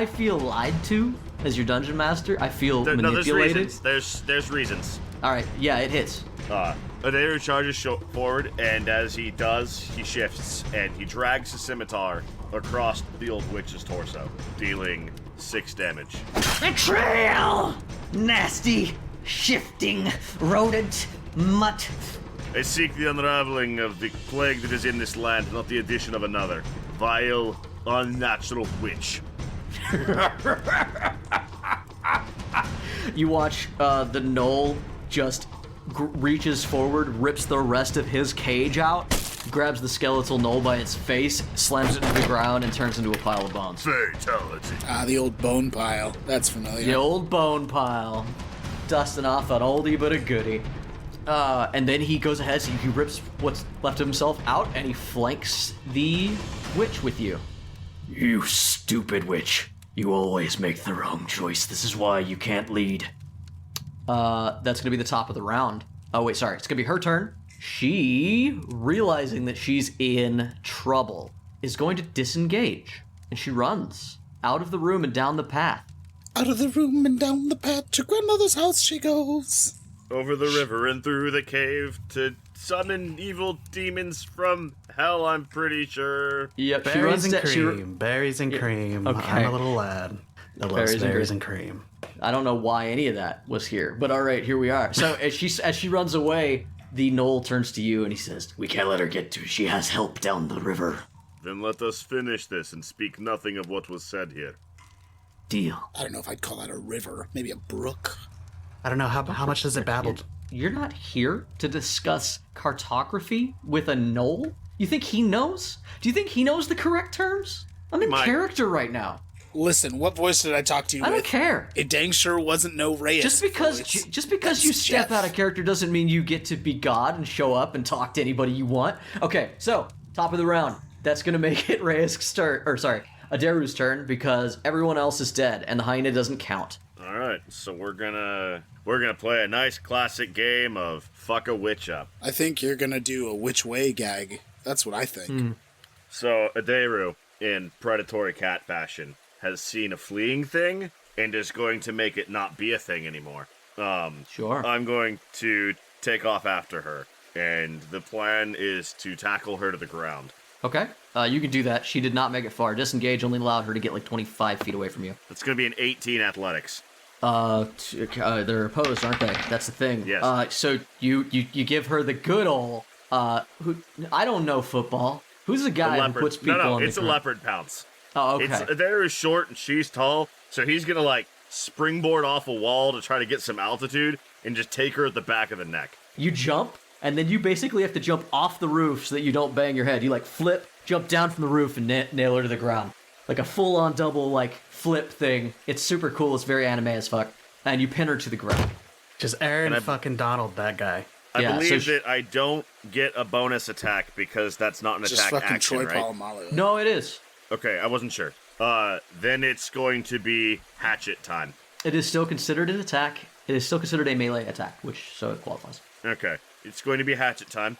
feel lied to as your dungeon master. I feel manipulated. There's reasons. All right, yeah, it hits. Adaru charges forward, and as he does, he shifts and he drags his scimitar across the old witch's torso, dealing 6 damage. Betrayal! Nasty, shifting, rodent, mutt. I seek the unraveling of the plague that is in this land, not the addition of another. Vile, unnatural witch. You watch the gnoll just reaches forward, rips the rest of his cage out, grabs the skeletal gnoll by its face, slams it into the ground, and turns into a pile of bones. Fatality. The old bone pile. That's familiar. The old bone pile. Dusting off an oldie but a goodie. And then he goes ahead, so he rips what's left of himself out, and he flanks the witch with you. You stupid witch. You always make the wrong choice. This is why you can't lead. That's gonna be the top of the round. Oh wait, sorry. It's gonna be her turn. She, realizing that she's in trouble, is going to disengage. And she runs out of the room and down the path. Out of the room and down the path to grandmother's house she goes. Over the river and through the cave to summon evil demons from hell, I'm pretty sure. Yep, she Berries runs and that. cream. Berries and cream. Okay. I'm a little lad that loves berries and cream. I don't know why any of that was here, but all right, here we are. So as she runs away, the Gnoll turns to you and he says, We can't let her get to. She has help down the river. Then let us finish this and speak nothing of what was said here. Deal. I don't know if I'd call that a river. Maybe a brook. I don't know how much does it babble. "You're not here to discuss cartography with a Gnoll? You think he knows? Do you think he knows the correct terms? I'm in character right now. Listen, what voice did I talk to you I with? don't care. It dang sure wasn't no Reyes Just because That's you step Jeff. out of character doesn't mean you get to be God and show up and talk to anybody you want. Okay, so top of the round. That's gonna make it Adaru's turn because everyone else is dead and the hyena doesn't count. All right, so we're gonna play a nice classic game of fuck a witch up. I think you're gonna do a which way gag. That's what I think. So Adaru, in predatory cat fashion, has seen a fleeing thing and is going to make it not be a thing anymore. Sure. I'm going to take off after her, and the plan is to tackle her to the ground. Okay, you can do that. She did not make it far. Disengage only allowed her to get like 25 feet away from you. It's going to be an 18 athletics. They're opposed, aren't they? That's the thing. Yes. So you give her the good ol', who, I don't know football. Who's the guy who puts people on the it's a ground? leopard pounce. Oh, okay. Adaru is short and she's tall, so he's going to like springboard off a wall to try to get some altitude and just take her at the back of the neck. You jump, and then you basically have to jump off the roof so that you don't bang your head. You like flip, jump down from the roof, and nail her to the ground. Like a full-on double like flip thing. It's super cool. It's very anime as fuck. And you pin her to the ground. Just Aaron fucking Donald, that guy. I Yeah, believe so that I don't get a bonus attack because that's not an Just attack fucking action, Troy right? Polamalu. No, it is. Okay, I wasn't sure. Then it's going to be hatchet time. It is still considered an attack. It is still considered a melee attack, so it qualifies. Okay, it's going to be hatchet time.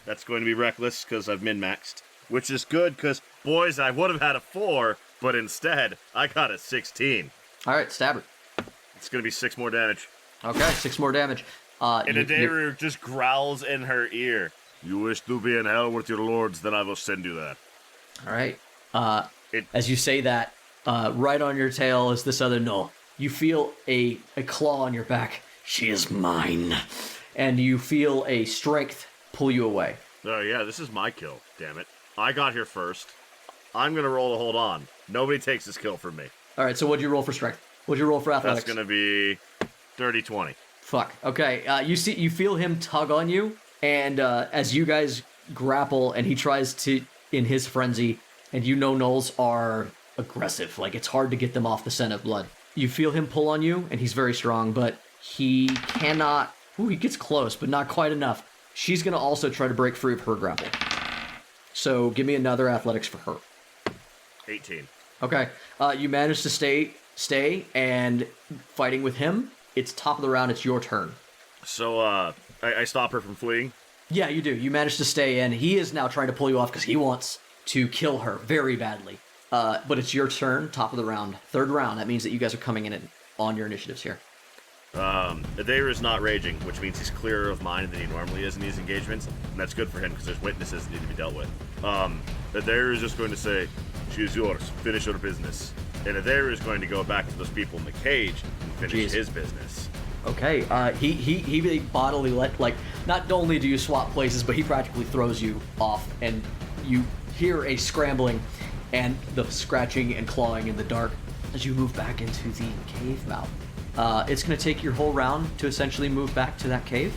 That's going to be reckless because I've min-maxed, which is good because, boys, I would have had a 4, but instead, I got a 16. All right, stab her. It's going to be 6 more damage. Okay, 6 more damage. And You- Adaru just growls in her ear. You wish to be in hell with your lords, then I will send you that. All right. As you say that, right on your tail is this other Gnoll. You feel a claw on your back. She is mine. And you feel a strength pull you away. Oh yeah, this is my kill, damn it. I got here first. I'm going to roll to hold on. Nobody takes this kill from me. All right, so what'd you roll for strength? What'd you roll for athletics? That's going to be dirty 20. Fuck. Okay. You feel him tug on you, and as you guys grapple, and he tries to, in his frenzy, and you know gnolls are aggressive. Like, it's hard to get them off the scent of blood. You feel him pull on you, and he's very strong, but he cannot... Ooh, he gets close, but not quite enough. She's going to also try to break free of her grapple. So give me another athletics for her. 18. Okay. You manage to stay, and fighting with him, it's top of the round, it's your turn. So, I stop her from fleeing? Yeah, you do. You manage to stay in. He is now trying to pull you off because he wants to kill her very badly. But it's your turn, top of the round. Third round, that means that you guys are coming in on your initiatives here. Adair is not raging, which means he's clearer of mind than he normally is in these engagements, and that's good for him because there's witnesses that need to be dealt with. Adair is just going to say, "She is yours, finish your business." And Adair is going to go back to those people in the cage and finish his business. Okay, he really bodily not only do you swap places, but he practically throws you off, and you hear a scrambling and the scratching and clawing in the dark as you move back into the cave mouth. It's going to take your whole round to essentially move back to that cave.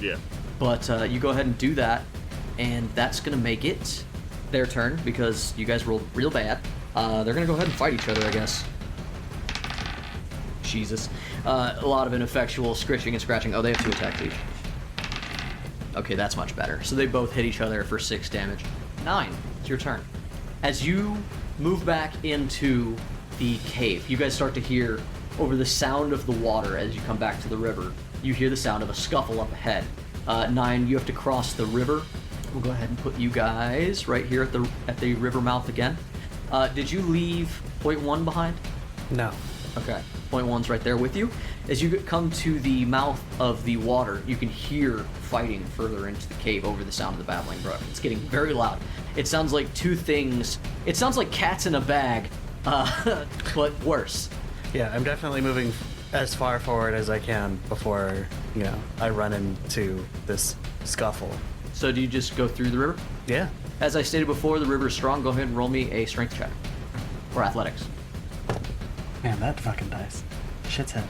Yeah. But you go ahead and do that, and that's going to make it their turn because you guys rolled real bad. They're going to go ahead and fight each other, I guess. Jesus. A lot of ineffectual scritching and scratching. Oh, they have 2 attacks each. Okay, that's much better. So they both hit each other for 6 damage. 9. It's your turn. As you move back into the cave. You guys start to hear, over the sound of the water as you come back to the river, you hear the sound of a scuffle up ahead. 9, you have to cross the river. We'll go ahead and put you guys right here at the river mouth again. Did you leave point 1 behind? No. Okay, point 1's right there with you. As you come to the mouth of the water, you can hear fighting further into the cave over the sound of the babbling brook. It's getting very loud. It sounds like two things. It sounds like cats in a bag, but worse. Yeah, I'm definitely moving as far forward as I can before, I run into this scuffle. So do you just go through the river? Yeah. As I stated before, the river is strong. Go ahead and roll me a strength check. Or athletics. Man, that fucking dice. Shit's heavy.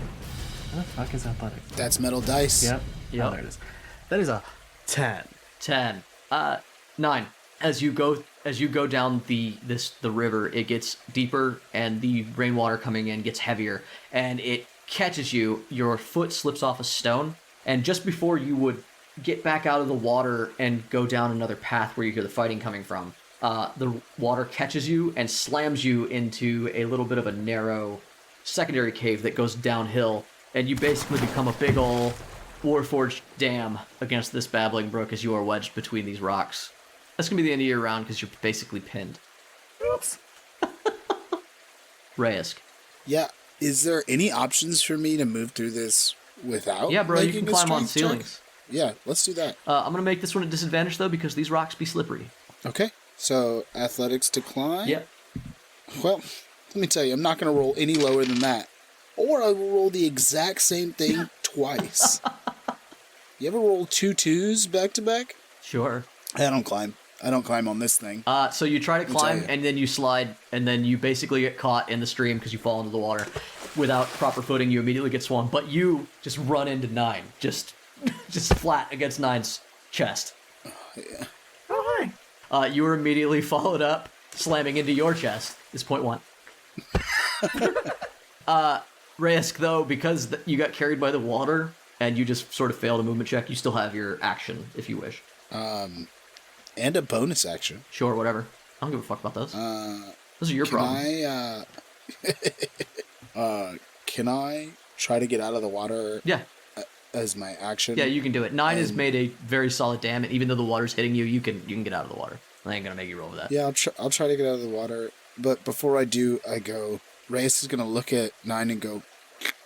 What the fuck is athletics? That's metal dice. Yep. Yep. Oh, there it is. That is a 10. 10. 9. As you go down the river, it gets deeper and the rainwater coming in gets heavier and it catches you. Your foot slips off a stone, and just before you would get back out of the water and go down another path where you hear the fighting coming from, the water catches you and slams you into a little bit of a narrow secondary cave that goes downhill, and you basically become a big ol' Warforged dam against this babbling brook as you are wedged between these rocks. That's gonna be the end of your round because you're basically pinned. Oops. Reyes. Yeah. Is there any options for me to move through this without? Yeah, bro, you making can a climb on strength check? ceilings. Yeah, let's do that. I'm gonna make this one a disadvantage though because these rocks be slippery. Okay. So athletics to climb. Yep. Well, let me tell you, I'm not going to roll any lower than that, or I will roll the exact same thing twice. You ever roll 2 2s back to back? Sure. I don't climb. I don't climb on this thing. So you try to climb you. and then you slide and then you basically get caught in the stream because you fall into the water. Without proper footing, you immediately get swung, but you just run into 9, just flat against 9's chest. Yeah. Oh, hi. You were immediately followed up, slamming into your chest. Is point 1. Risk though, because you got carried by the water and you just sort of failed a movement check, you still have your action if you wish. And a bonus action. Sure, whatever. I don't give a fuck about those. Those are your problems. Can I try to get out of the water? Yeah. As my action? Yeah, you can do it. 9 has made a very solid dam, and even though the water's hitting you, you can get out of the water. I ain't gonna make you roll with that. Yeah, I'll try to get out of the water. But before I do, I go, Reyes is gonna look at 9 and go,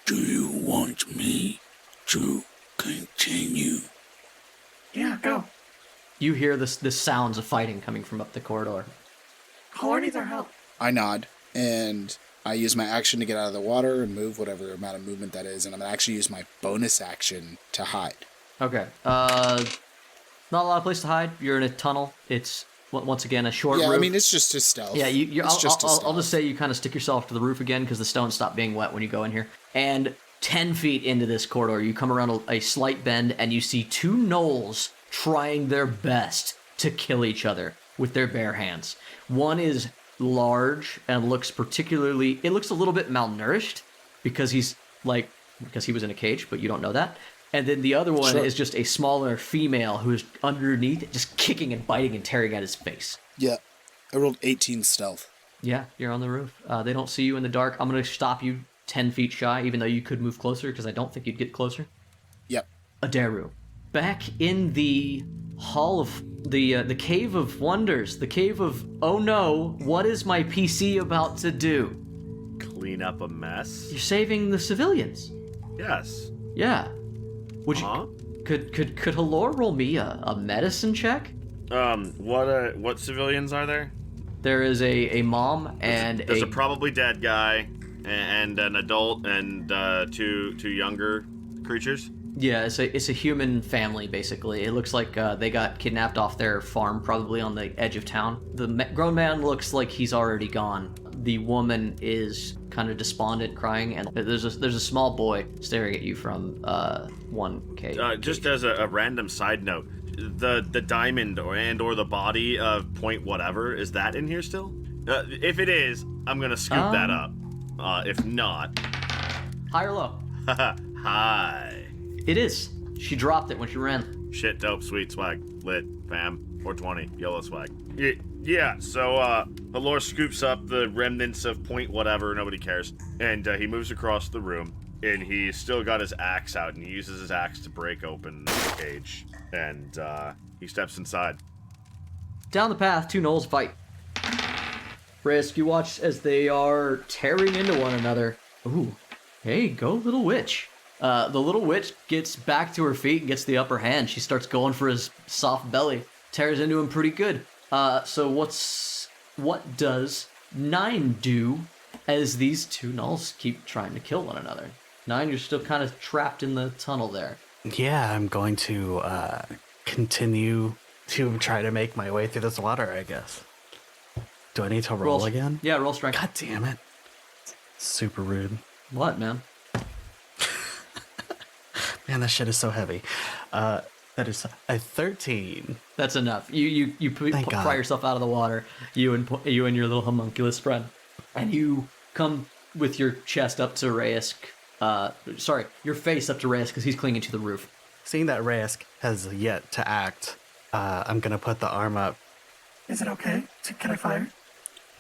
"Do you want me to continue?" Yeah, go. You hear the sounds of fighting coming from up the corridor. Lord needs our help. I nod, and I use my action to get out of the water and move whatever amount of movement that is, and I'm gonna actually use my bonus action to hide. Okay. Not a lot of place to hide. You're in a tunnel. It's once again a short Yeah, roof. I mean it's just a stealth. Yeah, It's just a I'll stealth. just say you kind of stick yourself to the roof again because the stones stop being wet when you go in here. And 10 feet into this corridor, you come around a slight bend and you see 2 gnolls trying their best to kill each other with their bare hands. One is large and looks it looks a little bit malnourished because he was in a cage, but you don't know that. And then the other one is just a smaller female who is underneath, just kicking and biting and tearing at his face. Yeah, I rolled 18 stealth. Yeah, you're on the roof. They don't see you in the dark. I'm going to stop you 10 feet shy, even though you could move closer, because I don't think you'd get closer. Yep. Adaru. Back in the hall of the Cave of Wonders, the Cave of, oh no, what is my PC about to do? Clean up a mess? You're saving the civilians. Yes. Yeah. Would you... Could Halor roll me a medicine check? What civilians are there? There is a mom and There's a probably dead guy and an adult and two younger creatures. Yeah, it's a human family, basically. It looks like they got kidnapped off their farm, probably on the edge of town. The grown man looks like he's already gone. The woman is kind of despondent, crying, and there's a small boy staring at you from one cave. Just as a random side note, the diamond or the body of point whatever, is that in here still? If it is, I'm gonna scoop that up. If not... High or low? Hi. It is. She dropped it when she ran. Shit, dope, sweet, swag, lit, fam. Or 20. Yellow swag. Yeah, so, Halor scoops up the remnants of point whatever, nobody cares. And, he moves across the room. And he's still got his axe out, and he uses his axe to break open the cage. And, he steps inside. Down the path, two gnolls fight. Risk, you watch as they are tearing into one another. Ooh, hey, go little witch. The little witch gets back to her feet and gets the upper hand. She starts going for his soft belly. Tears into him pretty good. So what does 9 do as these two gnolls keep trying to kill one another? 9, you're still kind of trapped in the tunnel there. Yeah, I'm going to continue to try to make my way through this water, I guess. Do I need to roll again? Yeah, roll strength. God damn it. Super rude. What, man? Man, that shit is so heavy. That is a 13. That's enough. You pry yourself out of the water, you and your little homunculus friend, and you come with your chest up to Reyes. Your face up to Reyes because he's clinging to the roof. Seeing that Reyes has yet to act, I'm gonna put the arm up. Is it okay? Can I fire?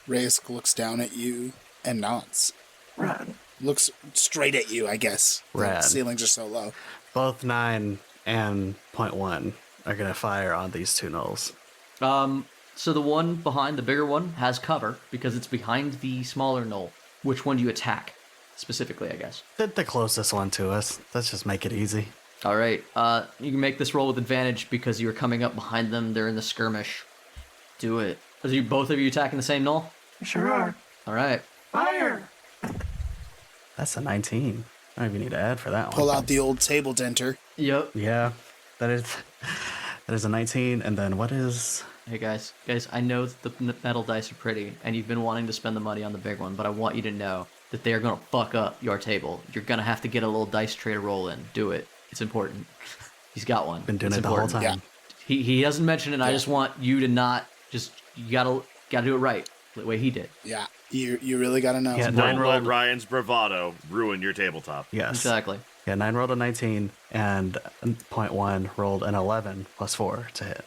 Reyes looks down at you and nods. Rad. Looks straight at you, I guess. Rad. The ceilings are so low. Both 9 and .1 are gonna fire on these two gnolls. So the one behind the bigger one has cover because it's behind the smaller gnoll. Which one do you attack specifically, I guess? The closest one to us. Let's just make it easy. All right. You can make this roll with advantage because you're coming up behind them. They're in the skirmish. Do it. Are both of you attacking the same gnoll? Sure are. All right. Fire! That's a 19. I don't even need to add for that one. Pull out the old table denter. Yep. Yeah, that is a 19. And then what is... Hey guys, I know that the metal dice are pretty, and you've been wanting to spend the money on the big one, but I want you to know that they are going to fuck up your table. You're going to have to get a little dice tray to roll in. Do it. It's important. He's got one. Been doing it's it the important. whole time. Yeah. He doesn't mention it, and I just want you to not just... You gotta do it right, the way he did. Yeah, you really gotta know. Yeah, 9 Don't let rolled... Ryan's bravado ruin your tabletop. Yes. Exactly. Yeah, 9 rolled a 19, and .1 rolled an 11 plus 4 to hit.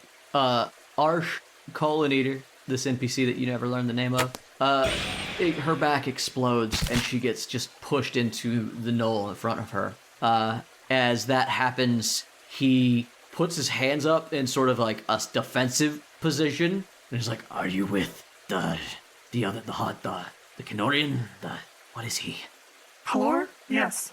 Arsh Colon Eater, this NPC that you never learned the name of, her back explodes and she gets just pushed into the gnoll in front of her. As that happens, he puts his hands up in sort of like a defensive position, and he's like, Are you with the Kenorian? What is he? Halor? Yes.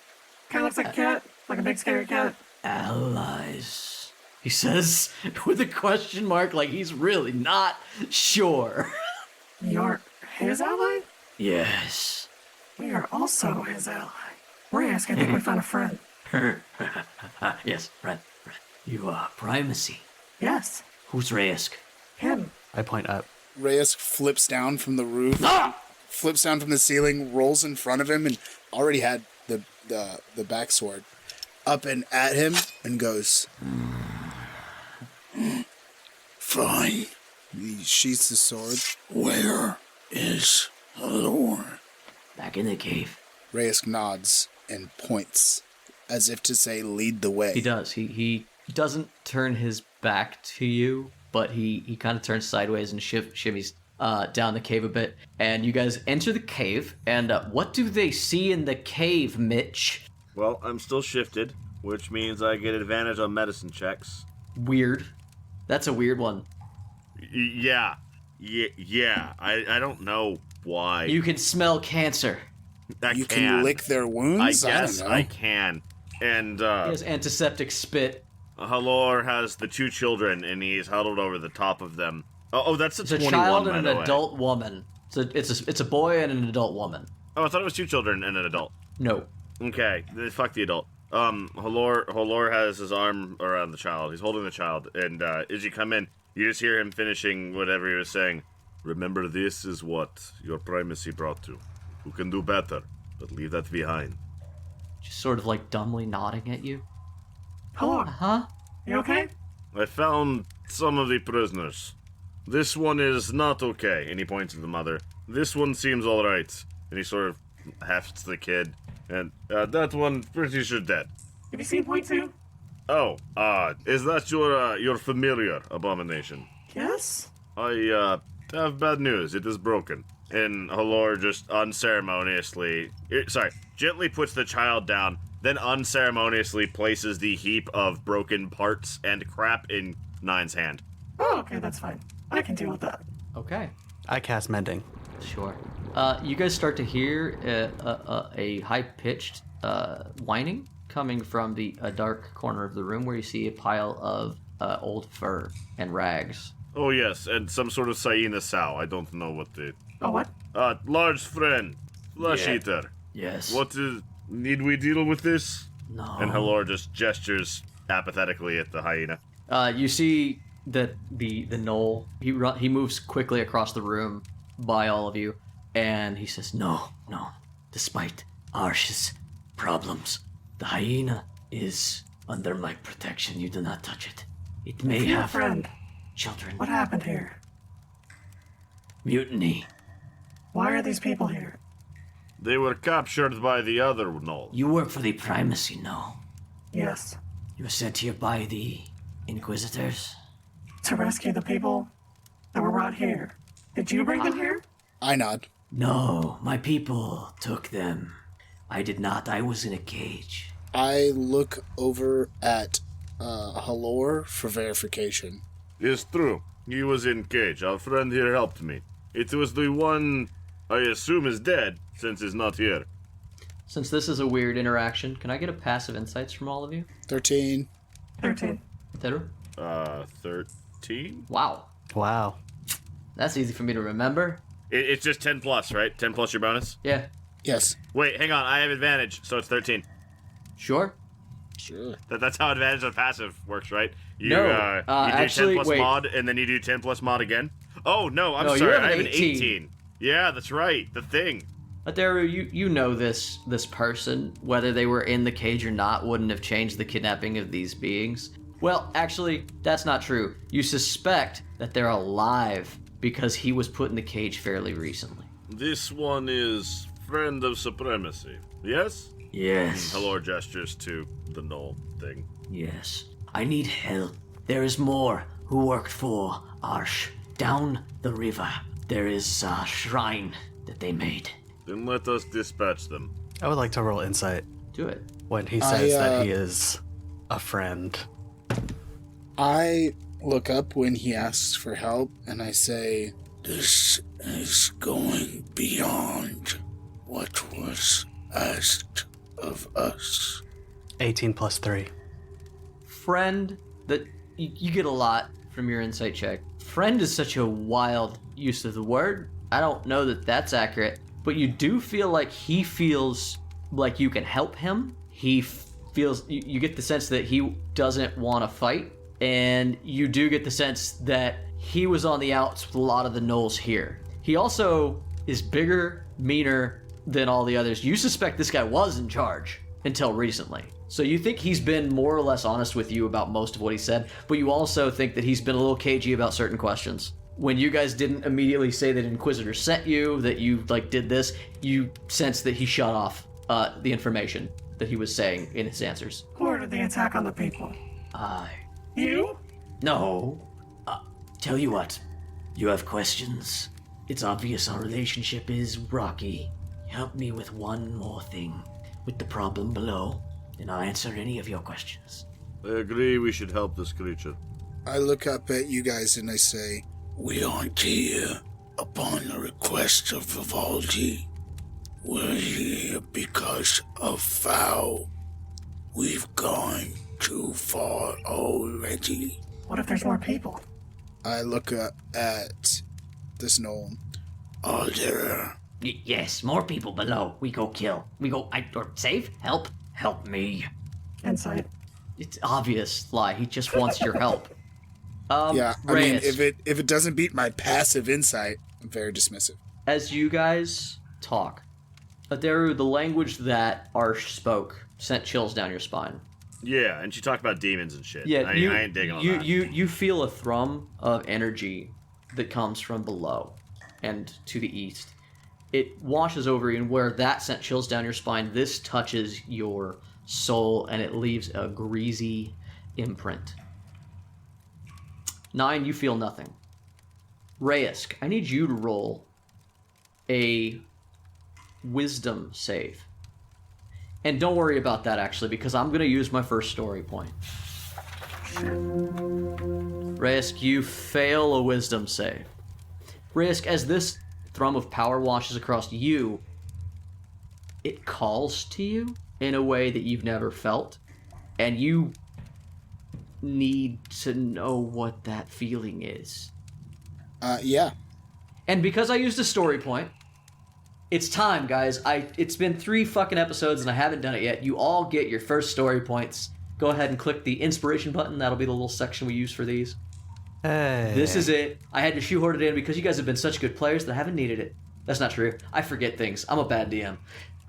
Kind of looks like a cat, like a big scary cat. Allies. he says with a question mark, like he's really not sure. You're his ally? Yes. We are also his ally. Reyes, I think we found a friend. Yes, friend. You primacy. Yes, Who's Reyes? him. I point up. Reyes flips down from the roof, flips down from the ceiling, rolls in front of him, and already had the backsword up and at him, and goes, "Fine." He sheaths his sword. "Where is Halor?" Back in the cave. Reyes nods and points, as if to say, "Lead the way." He does. He doesn't turn his back to you, but he kind of turns sideways and shimmies down the cave a bit. And you guys enter the cave, and what do they see in the cave, Mitch? Well, I'm still shifted, which means I get advantage on medicine checks. Weird. That's a weird one. Yeah. I don't know why. You can smell cancer. You can lick their wounds? I guess don't know. I can. And He has antiseptic spit. Halor has the two children, and he's huddled over the top of them. Oh, that's a It's a 21, child by and the an way. adult woman. So it's a boy and an adult woman. Oh, I thought it was two children and an adult. No. Okay, then fuck the adult. Halor has his arm around the child. He's holding the child, and as you come in, you just hear him finishing whatever he was saying. Remember, this is what your primacy brought to. You can do better, but leave that behind. Just sort of like dumbly nodding at you. Halor, Huh? you okay? I found some of the prisoners. This one is not okay, and he points to the mother. This one seems alright, and he sort of hefts the kid. And that one, pretty sure dead. Have you seen point two? Oh, is that your familiar, Abomination? Yes? I have bad news. It is broken. And Halor just unceremoniously, gently puts the child down, then unceremoniously places the heap of broken parts and crap in Nine's hand. Oh, okay, that's fine. I can deal with that. Okay. I cast Mending. Sure. You guys start to hear a high-pitched whining coming from the dark corner of the room where you see a pile of old fur and rags. Oh yes, and some sort of Saina sow. I don't know what the... Oh, what? Large friend. Flesh Yeah. eater. Yes. What is... Need we deal with this? No. And Halor just gestures apathetically at the hyena. You see that the Gnoll, he moves quickly across the room by all of you, and he says, No. Despite Arsh's problems, the hyena is under my protection. You do not touch it. It may Your have friend, children. what happened here? Mutiny. Why are these people here? They were captured by the other Gnoll. You work for the primacy, no? Yes. You were sent here by the Inquisitors? To rescue the people that were brought here. Did you bring them here? I nod. No, my people took them. I did not. I was in a cage. I look over at Halor for verification. It's true. He was in cage. Our friend here helped me. It was the one I assume is dead, since he's not here. since this is a weird interaction, can I get a passive insights from all of you? 13. 13. Teru? 13? Wow. Wow. That's easy for me to remember. It's just 10 plus, right? 10 plus your bonus? Yeah. Yes. Wait, hang on. I have advantage, so it's 13. Sure. Sure. That's how advantage on passive works, right? You, No, you do actually, 10 plus wait. mod, and then you do 10 plus mod again? Oh, no, I'm No, you sorry. have an I have an 18. 18. Yeah, that's right. The thing. Aderu, you know this person, whether they were in the cage or not, wouldn't have changed the kidnapping of these beings. Well, actually, that's not true. You suspect that they're alive because he was put in the cage fairly recently. This one is Friend of Supremacy. Yes? Yes. Halor gestures to the Gnoll thing. Yes. I need help. There is more who worked for Arsh. Down the river, there is a shrine that they made. Then let us dispatch them. I would like to roll insight Do it. when he says that he is a friend. I look up when he asks for help and I say, "This is going beyond what was asked of us." 18 plus 3. Friend, that you get a lot from your insight check. Friend is such a wild use of the word. I don't know that that's accurate, but you do feel like he feels like you can help him. He feels, you get the sense that he doesn't want to fight, and you do get the sense that he was on the outs with a lot of the Gnolls here. He also is bigger, meaner than all the others. You suspect this guy was in charge until recently. So you think he's been more or less honest with you about most of what he said, but you also think that he's been a little cagey about certain questions. When you guys didn't immediately say that Inquisitor sent you, that you did this, you sense that he shut off the information that he was saying in his answers. Who ordered the attack on the people? You? No. Tell you what, you have questions. It's obvious our relationship is rocky. Help me with one more thing, with the problem below, and I'll answer any of your questions. I agree we should help this creature. I look up at you guys and I say, "We aren't here upon the request of Vivaldi. We're here because of Vow. We've gone too far already." What if there's more people? I look up at this Gnoll. "Are there?" Yes, more people below. We go kill. Or save? Help? Help me. Insight. It's obvious, Lie. He just wants your help. Yeah, I mean, Reyes, if it doesn't beat my passive insight, I'm very dismissive. as you guys talk, Aderu, the language that Arsh spoke sent chills down your spine. Yeah, and she talked about demons and shit. Yeah, I ain't digging on that. You feel a thrum of energy that comes from below and to the east. It washes over you, and where that sent chills down your spine, this touches your soul, and it leaves a greasy imprint. 9, you feel nothing. Reyes, I need you to roll a wisdom save. And don't worry about that, actually, because I'm going to use my first story point. Reyes, you fail a wisdom save. Reyes, as this thrum of power washes across you, it calls to you in a way that you've never felt. And you need to know what that feeling is. Yeah. And because I used a story point, it's time, guys. It's been 3 fucking episodes and I haven't done it yet. You all get your first story points. Go ahead and click the inspiration button. That'll be the little section we use for these. Hey. This is it. I had to shoehorn it in because you guys have been such good players that I haven't needed it. That's not true. I forget things. I'm a bad DM.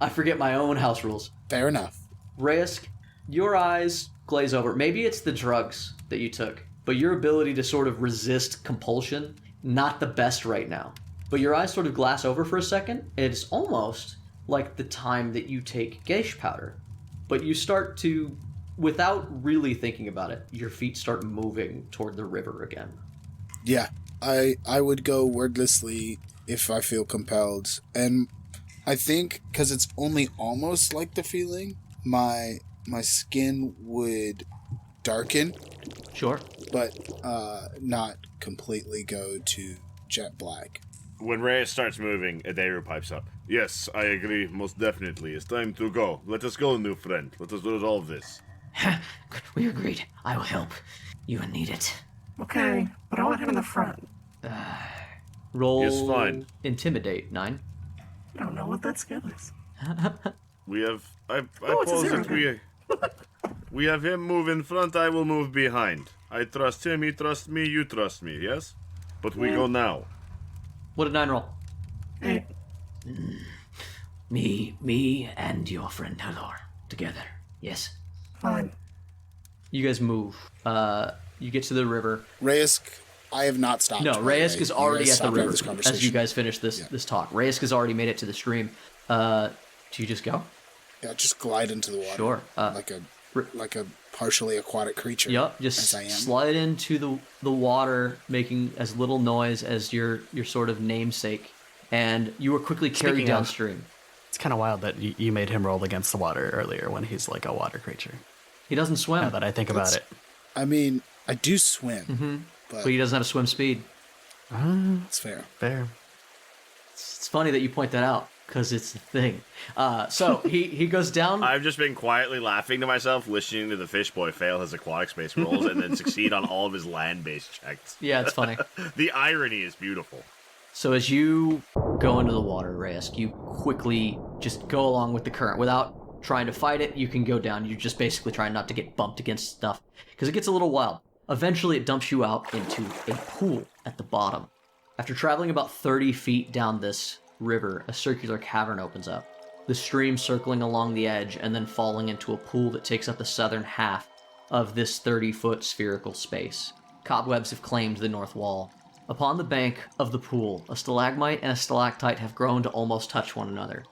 I forget my own house rules. Fair enough. Reyes, your eyes glaze over. Maybe it's the drugs that you took, but your ability to sort of resist compulsion, not the best right now. But your eyes sort of glass over for a second. It's almost like the time that you take geish powder. But you start to, without really thinking about it, your feet start moving toward the river again. Yeah, I would go wordlessly if I feel compelled. And I think, because it's only almost like the feeling, my skin would darken. Sure. But not completely go to jet black. When Reyes starts moving, Adaru pipes up. Yes, I agree, most definitely. It's time to go. Let us go, new friend. Let us resolve this. Good, we agreed. I will help. You need it. Okay, but I want him in the front. Roll Yes, fine. Intimidate, 9. I don't know what that skill is. We have... I it's a pose zero that we have him move in front, I will move behind. I trust him, he trusts me, you trust me, yes? But we go now. What did 9 roll? 8. Me and your friend Halor. Together. Yes. Fine. You guys move. You get to the river. Reyes, I have not stopped. No, Reyes is already at the river this conversation. as you guys finish this talk. Reyes has already made it to the stream. Do you just go? Yeah, just glide into the water. Sure. Like a partially aquatic creature. Yep, just as I am. slide into the water, making as little noise as your sort of namesake, and you were quickly carried Speaking of- downstream. It's kind of wild that you made him roll against the water earlier when he's like a water creature. He doesn't swim, Now that I think about it. I mean, I do swim, but he doesn't have swim speed. it's fair. Fair. It's funny that you point that out, because it's the thing. So he goes down. I've just been quietly laughing to myself, listening to the fish boy fail his aquatic space rolls and then succeed on all of his land-based checks. Yeah, it's funny. The irony is beautiful. So as you go into the water, Reyes, you quickly just go along with the current. Without trying to fight it, you can go down. You're just basically trying not to get bumped against stuff, because it gets a little wild. Eventually, it dumps you out into a pool at the bottom. After traveling about 30 feet down this river, a circular cavern opens up, the stream circling along the edge and then falling into a pool that takes up the southern half of this 30-foot spherical space. Cobwebs have claimed the north wall. Upon the bank of the pool, a stalagmite and a stalactite have grown to almost touch one another.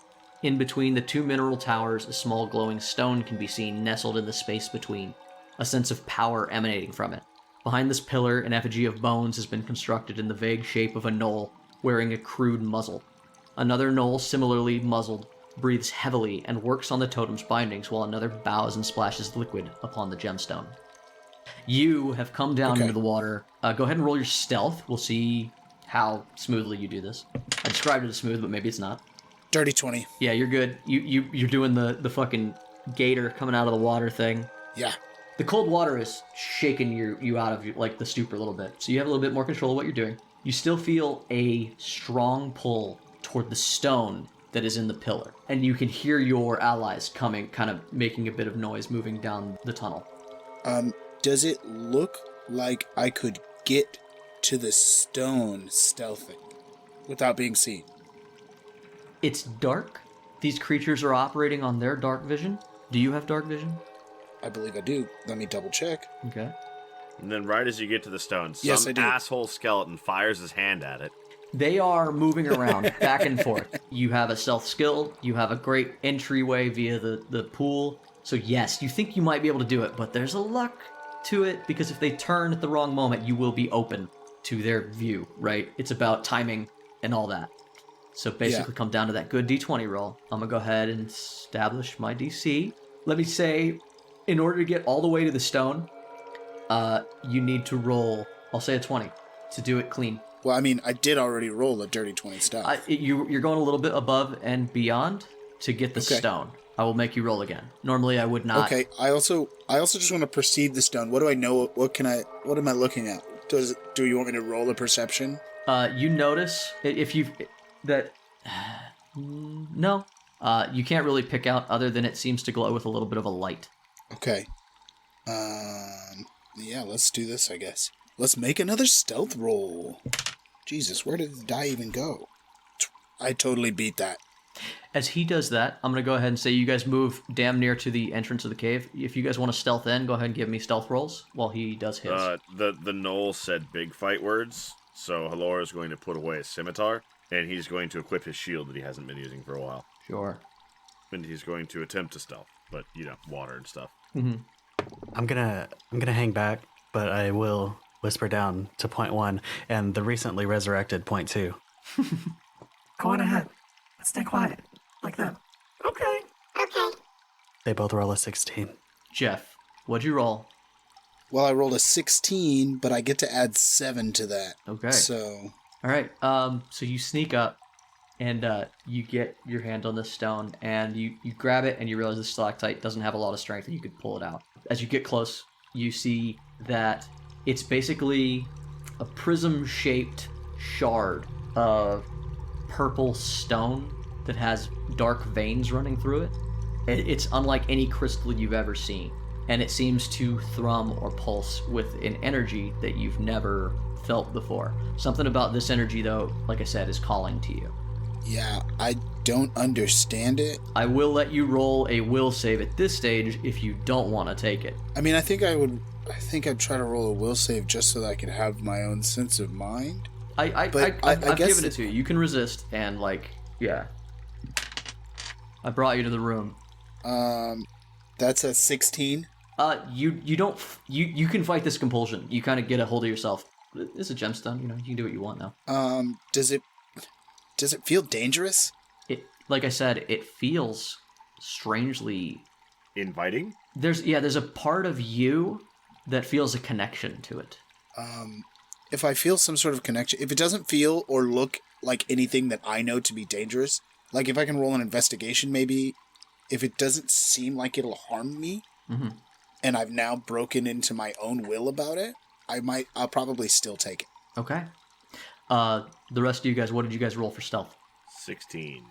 In between the 2 mineral towers, a small glowing stone can be seen nestled in the space between, a sense of power emanating from it. Behind this pillar, an effigy of bones has been constructed in the vague shape of a gnoll, wearing a crude muzzle. Another gnoll, similarly muzzled, breathes heavily and works on the totem's bindings while another bows and splashes liquid upon the gemstone. You have come down into the water. Go ahead and roll your stealth. We'll see how smoothly you do this. I described it as smooth, but maybe it's not. Dirty 20. Yeah, you're good. You're doing the fucking gator coming out of the water thing. Yeah. The cold water is shaking you out of like the stupor a little bit, so you have a little bit more control of what you're doing. You still feel a strong pull toward the stone that is in the pillar, and you can hear your allies coming, kind of making a bit of noise moving down the tunnel. Does it look like I could get to the stone stealthing without being seen? It's dark. These creatures are operating on their dark vision. Do you have dark vision? I believe I do. Let me double check. Okay. And then right as you get to the stone, Yes, I some do. asshole skeleton fires his hand at it. They are moving around back and forth. You have a stealth skill. You have a great entryway via the pool. So yes, you think you might be able to do it, but there's a luck to it, because if they turn at the wrong moment, you will be open to their view, right? It's about timing and all that. So basically come down to that good d20 roll. I'm going to go ahead and establish my DC. Let me say, in order to get all the way to the stone, you need to roll, I'll say a 20, to do it clean. Well, I mean, I did already roll a dirty 20 stuff. You're going a little bit above and beyond to get the stone. I will make you roll again. Normally, I would not. Okay. I also just want to perceive the stone. What do I know? What am I looking at? Do you want me to roll a perception? You notice no. You can't really pick out other than it seems to glow with a little bit of a light. Okay. Yeah, let's do this, I guess. Let's make another stealth roll. Jesus, where did the die even go? I totally beat that. As he does that, I'm going to go ahead and say you guys move damn near to the entrance of the cave. If you guys want to stealth in, go ahead and give me stealth rolls while he does his. The Gnoll said big fight words, so Halor is going to put away his scimitar, and he's going to equip his shield that he hasn't been using for a while. Sure. And he's going to attempt to stealth, but, water and stuff. Mm-hmm. I'm gonna hang back, but I will whisper down to point 1 and the recently resurrected point 2. Go on ahead. Stay quiet. Like that. Okay. They both roll a 16. Jeff, what'd you roll? Well, I rolled a 16, but I get to add 7 to that. Okay. So. All right. So you sneak up, and you get your hand on this stone, and you grab it, and you realize the stalactite doesn't have a lot of strength, and you could pull it out. As you get close, you see that it's basically a prism-shaped shard of purple stone that has dark veins running through it. It's unlike any crystal you've ever seen, and it seems to thrum or pulse with an energy that you've never felt before. Something about this energy, though, like I said, is calling to you. Yeah, I don't understand it. I will let you roll a will save at this stage if you don't want to take it. I mean, I think I'd try to roll a will save just so that I could have my own sense of mind. I've given it to you. You can resist, and yeah. I brought you to the room. That's a 16. You can fight this compulsion. You kind of get a hold of yourself. It's a gemstone, you can do what you want now. Does it feel dangerous? Like I said, it feels strangely inviting. There's a part of you that feels a connection to it. If I feel some sort of connection, if it doesn't feel or look like anything that I know to be dangerous, like if I can roll an investigation, maybe if it doesn't seem like it'll harm me, and I've now broken into my own will about it, I'll probably still take it. Okay. The rest of you guys, what did you guys roll for stealth? 16.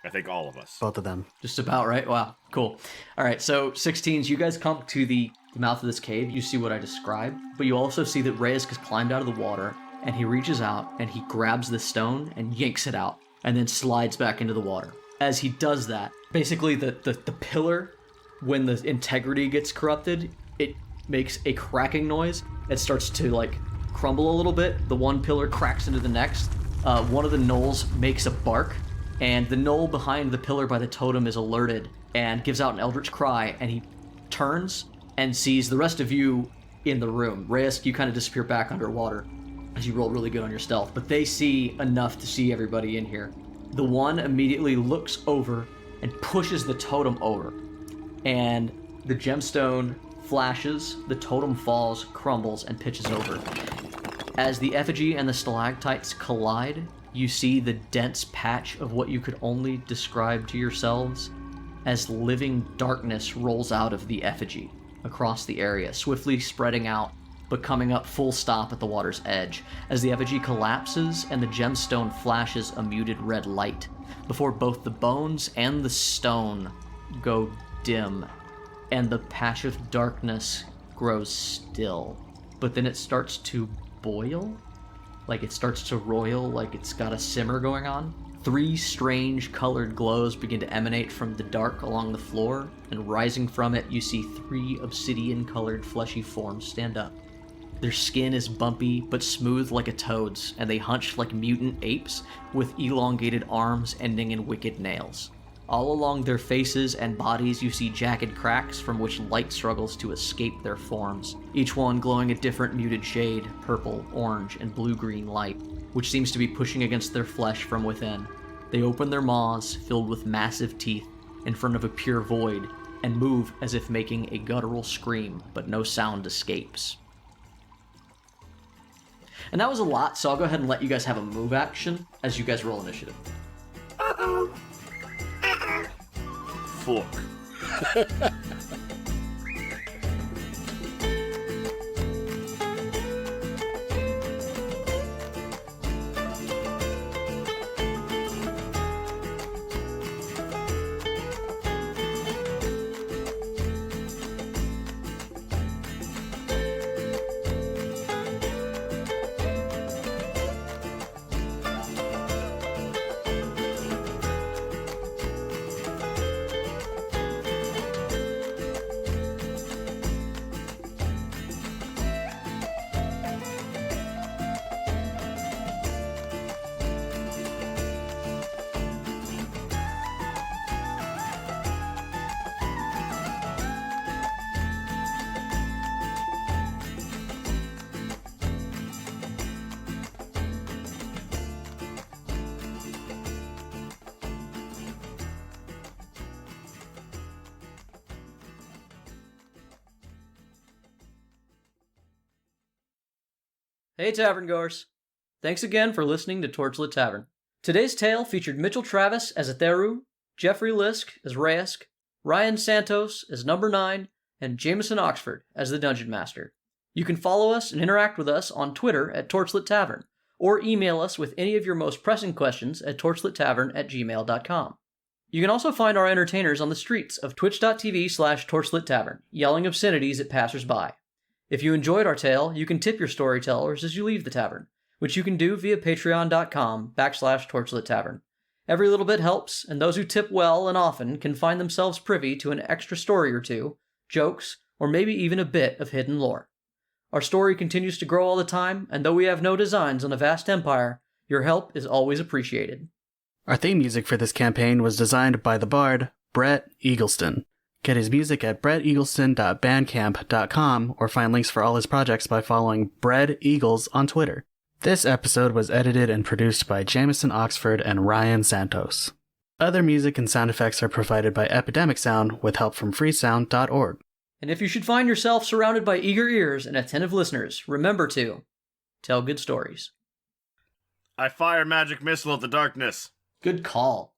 I think all of us. Both of them. Just about, right? Wow, cool. All right, so 16s, you guys come to the mouth of this cave. You see what I described, but you also see that Reyes has climbed out of the water, and he reaches out, and he grabs the stone and yanks it out, and then slides back into the water. As he does that, basically the pillar, when the integrity gets corrupted, it makes a cracking noise. It starts to, crumble a little bit. The one pillar cracks into the next. One of the gnolls makes a bark, and the gnoll behind the pillar by the totem is alerted and gives out an eldritch cry, and he turns and sees the rest of you in the room. Reyes, you kind of disappear back underwater as you roll really good on your stealth, but they see enough to see everybody in here. The one immediately looks over and pushes the totem over, and the gemstone flashes, the totem falls, crumbles, and pitches over. As the effigy and the stalactites collide, you see the dense patch of what you could only describe to yourselves as living darkness rolls out of the effigy across the area, swiftly spreading out, but coming up full stop at the water's edge, as the effigy collapses and the gemstone flashes a muted red light, before both the bones and the stone go dim, and the patch of darkness grows still. But then it starts to boil, it starts to roil, it's got a simmer going on. 3 strange colored glows begin to emanate from the dark along the floor, and rising from it, you see 3 obsidian-colored fleshy forms stand up. Their skin is bumpy but smooth like a toad's, and they hunch like mutant apes with elongated arms ending in wicked nails. All along their faces and bodies you see jagged cracks from which light struggles to escape their forms, each one glowing a different muted shade, purple, orange, and blue-green light, which seems to be pushing against their flesh from within. They open their maws, filled with massive teeth, in front of a pure void, and move as if making a guttural scream, but no sound escapes. And that was a lot, so I'll go ahead and let you guys have a move action as you guys roll initiative. Fuck. Hey Tavern Goers! Thanks again for listening to Torchlit Tavern. Today's tale featured Mitchell Travis as Atheru, Jeffrey Lisk as Raysk, Ryan Santos as Number 9, and Jameson Oxford as the Dungeon Master. You can follow us and interact with us on Twitter at Torchlit Tavern, or email us with any of your most pressing questions at torchlittavern@gmail.com. You can also find our entertainers on the streets of twitch.tv/torchlittavern, yelling obscenities at passersby. If you enjoyed our tale, you can tip your storytellers as you leave the tavern, which you can do via patreon.com/Torchlit Tavern. Every little bit helps, and those who tip well and often can find themselves privy to an extra story or two, jokes, or maybe even a bit of hidden lore. Our story continues to grow all the time, and though we have no designs on a vast empire, your help is always appreciated. Our theme music for this campaign was designed by the bard, Brett Eagleston. Get his music at bretteagleston.bandcamp.com or find links for all his projects by following Bread Eagles on Twitter. This episode was edited and produced by Jameson Oxford and Ryan Santos. Other music and sound effects are provided by Epidemic Sound with help from freesound.org. And if you should find yourself surrounded by eager ears and attentive listeners, remember to tell good stories. I fire magic missile at the darkness. Good call.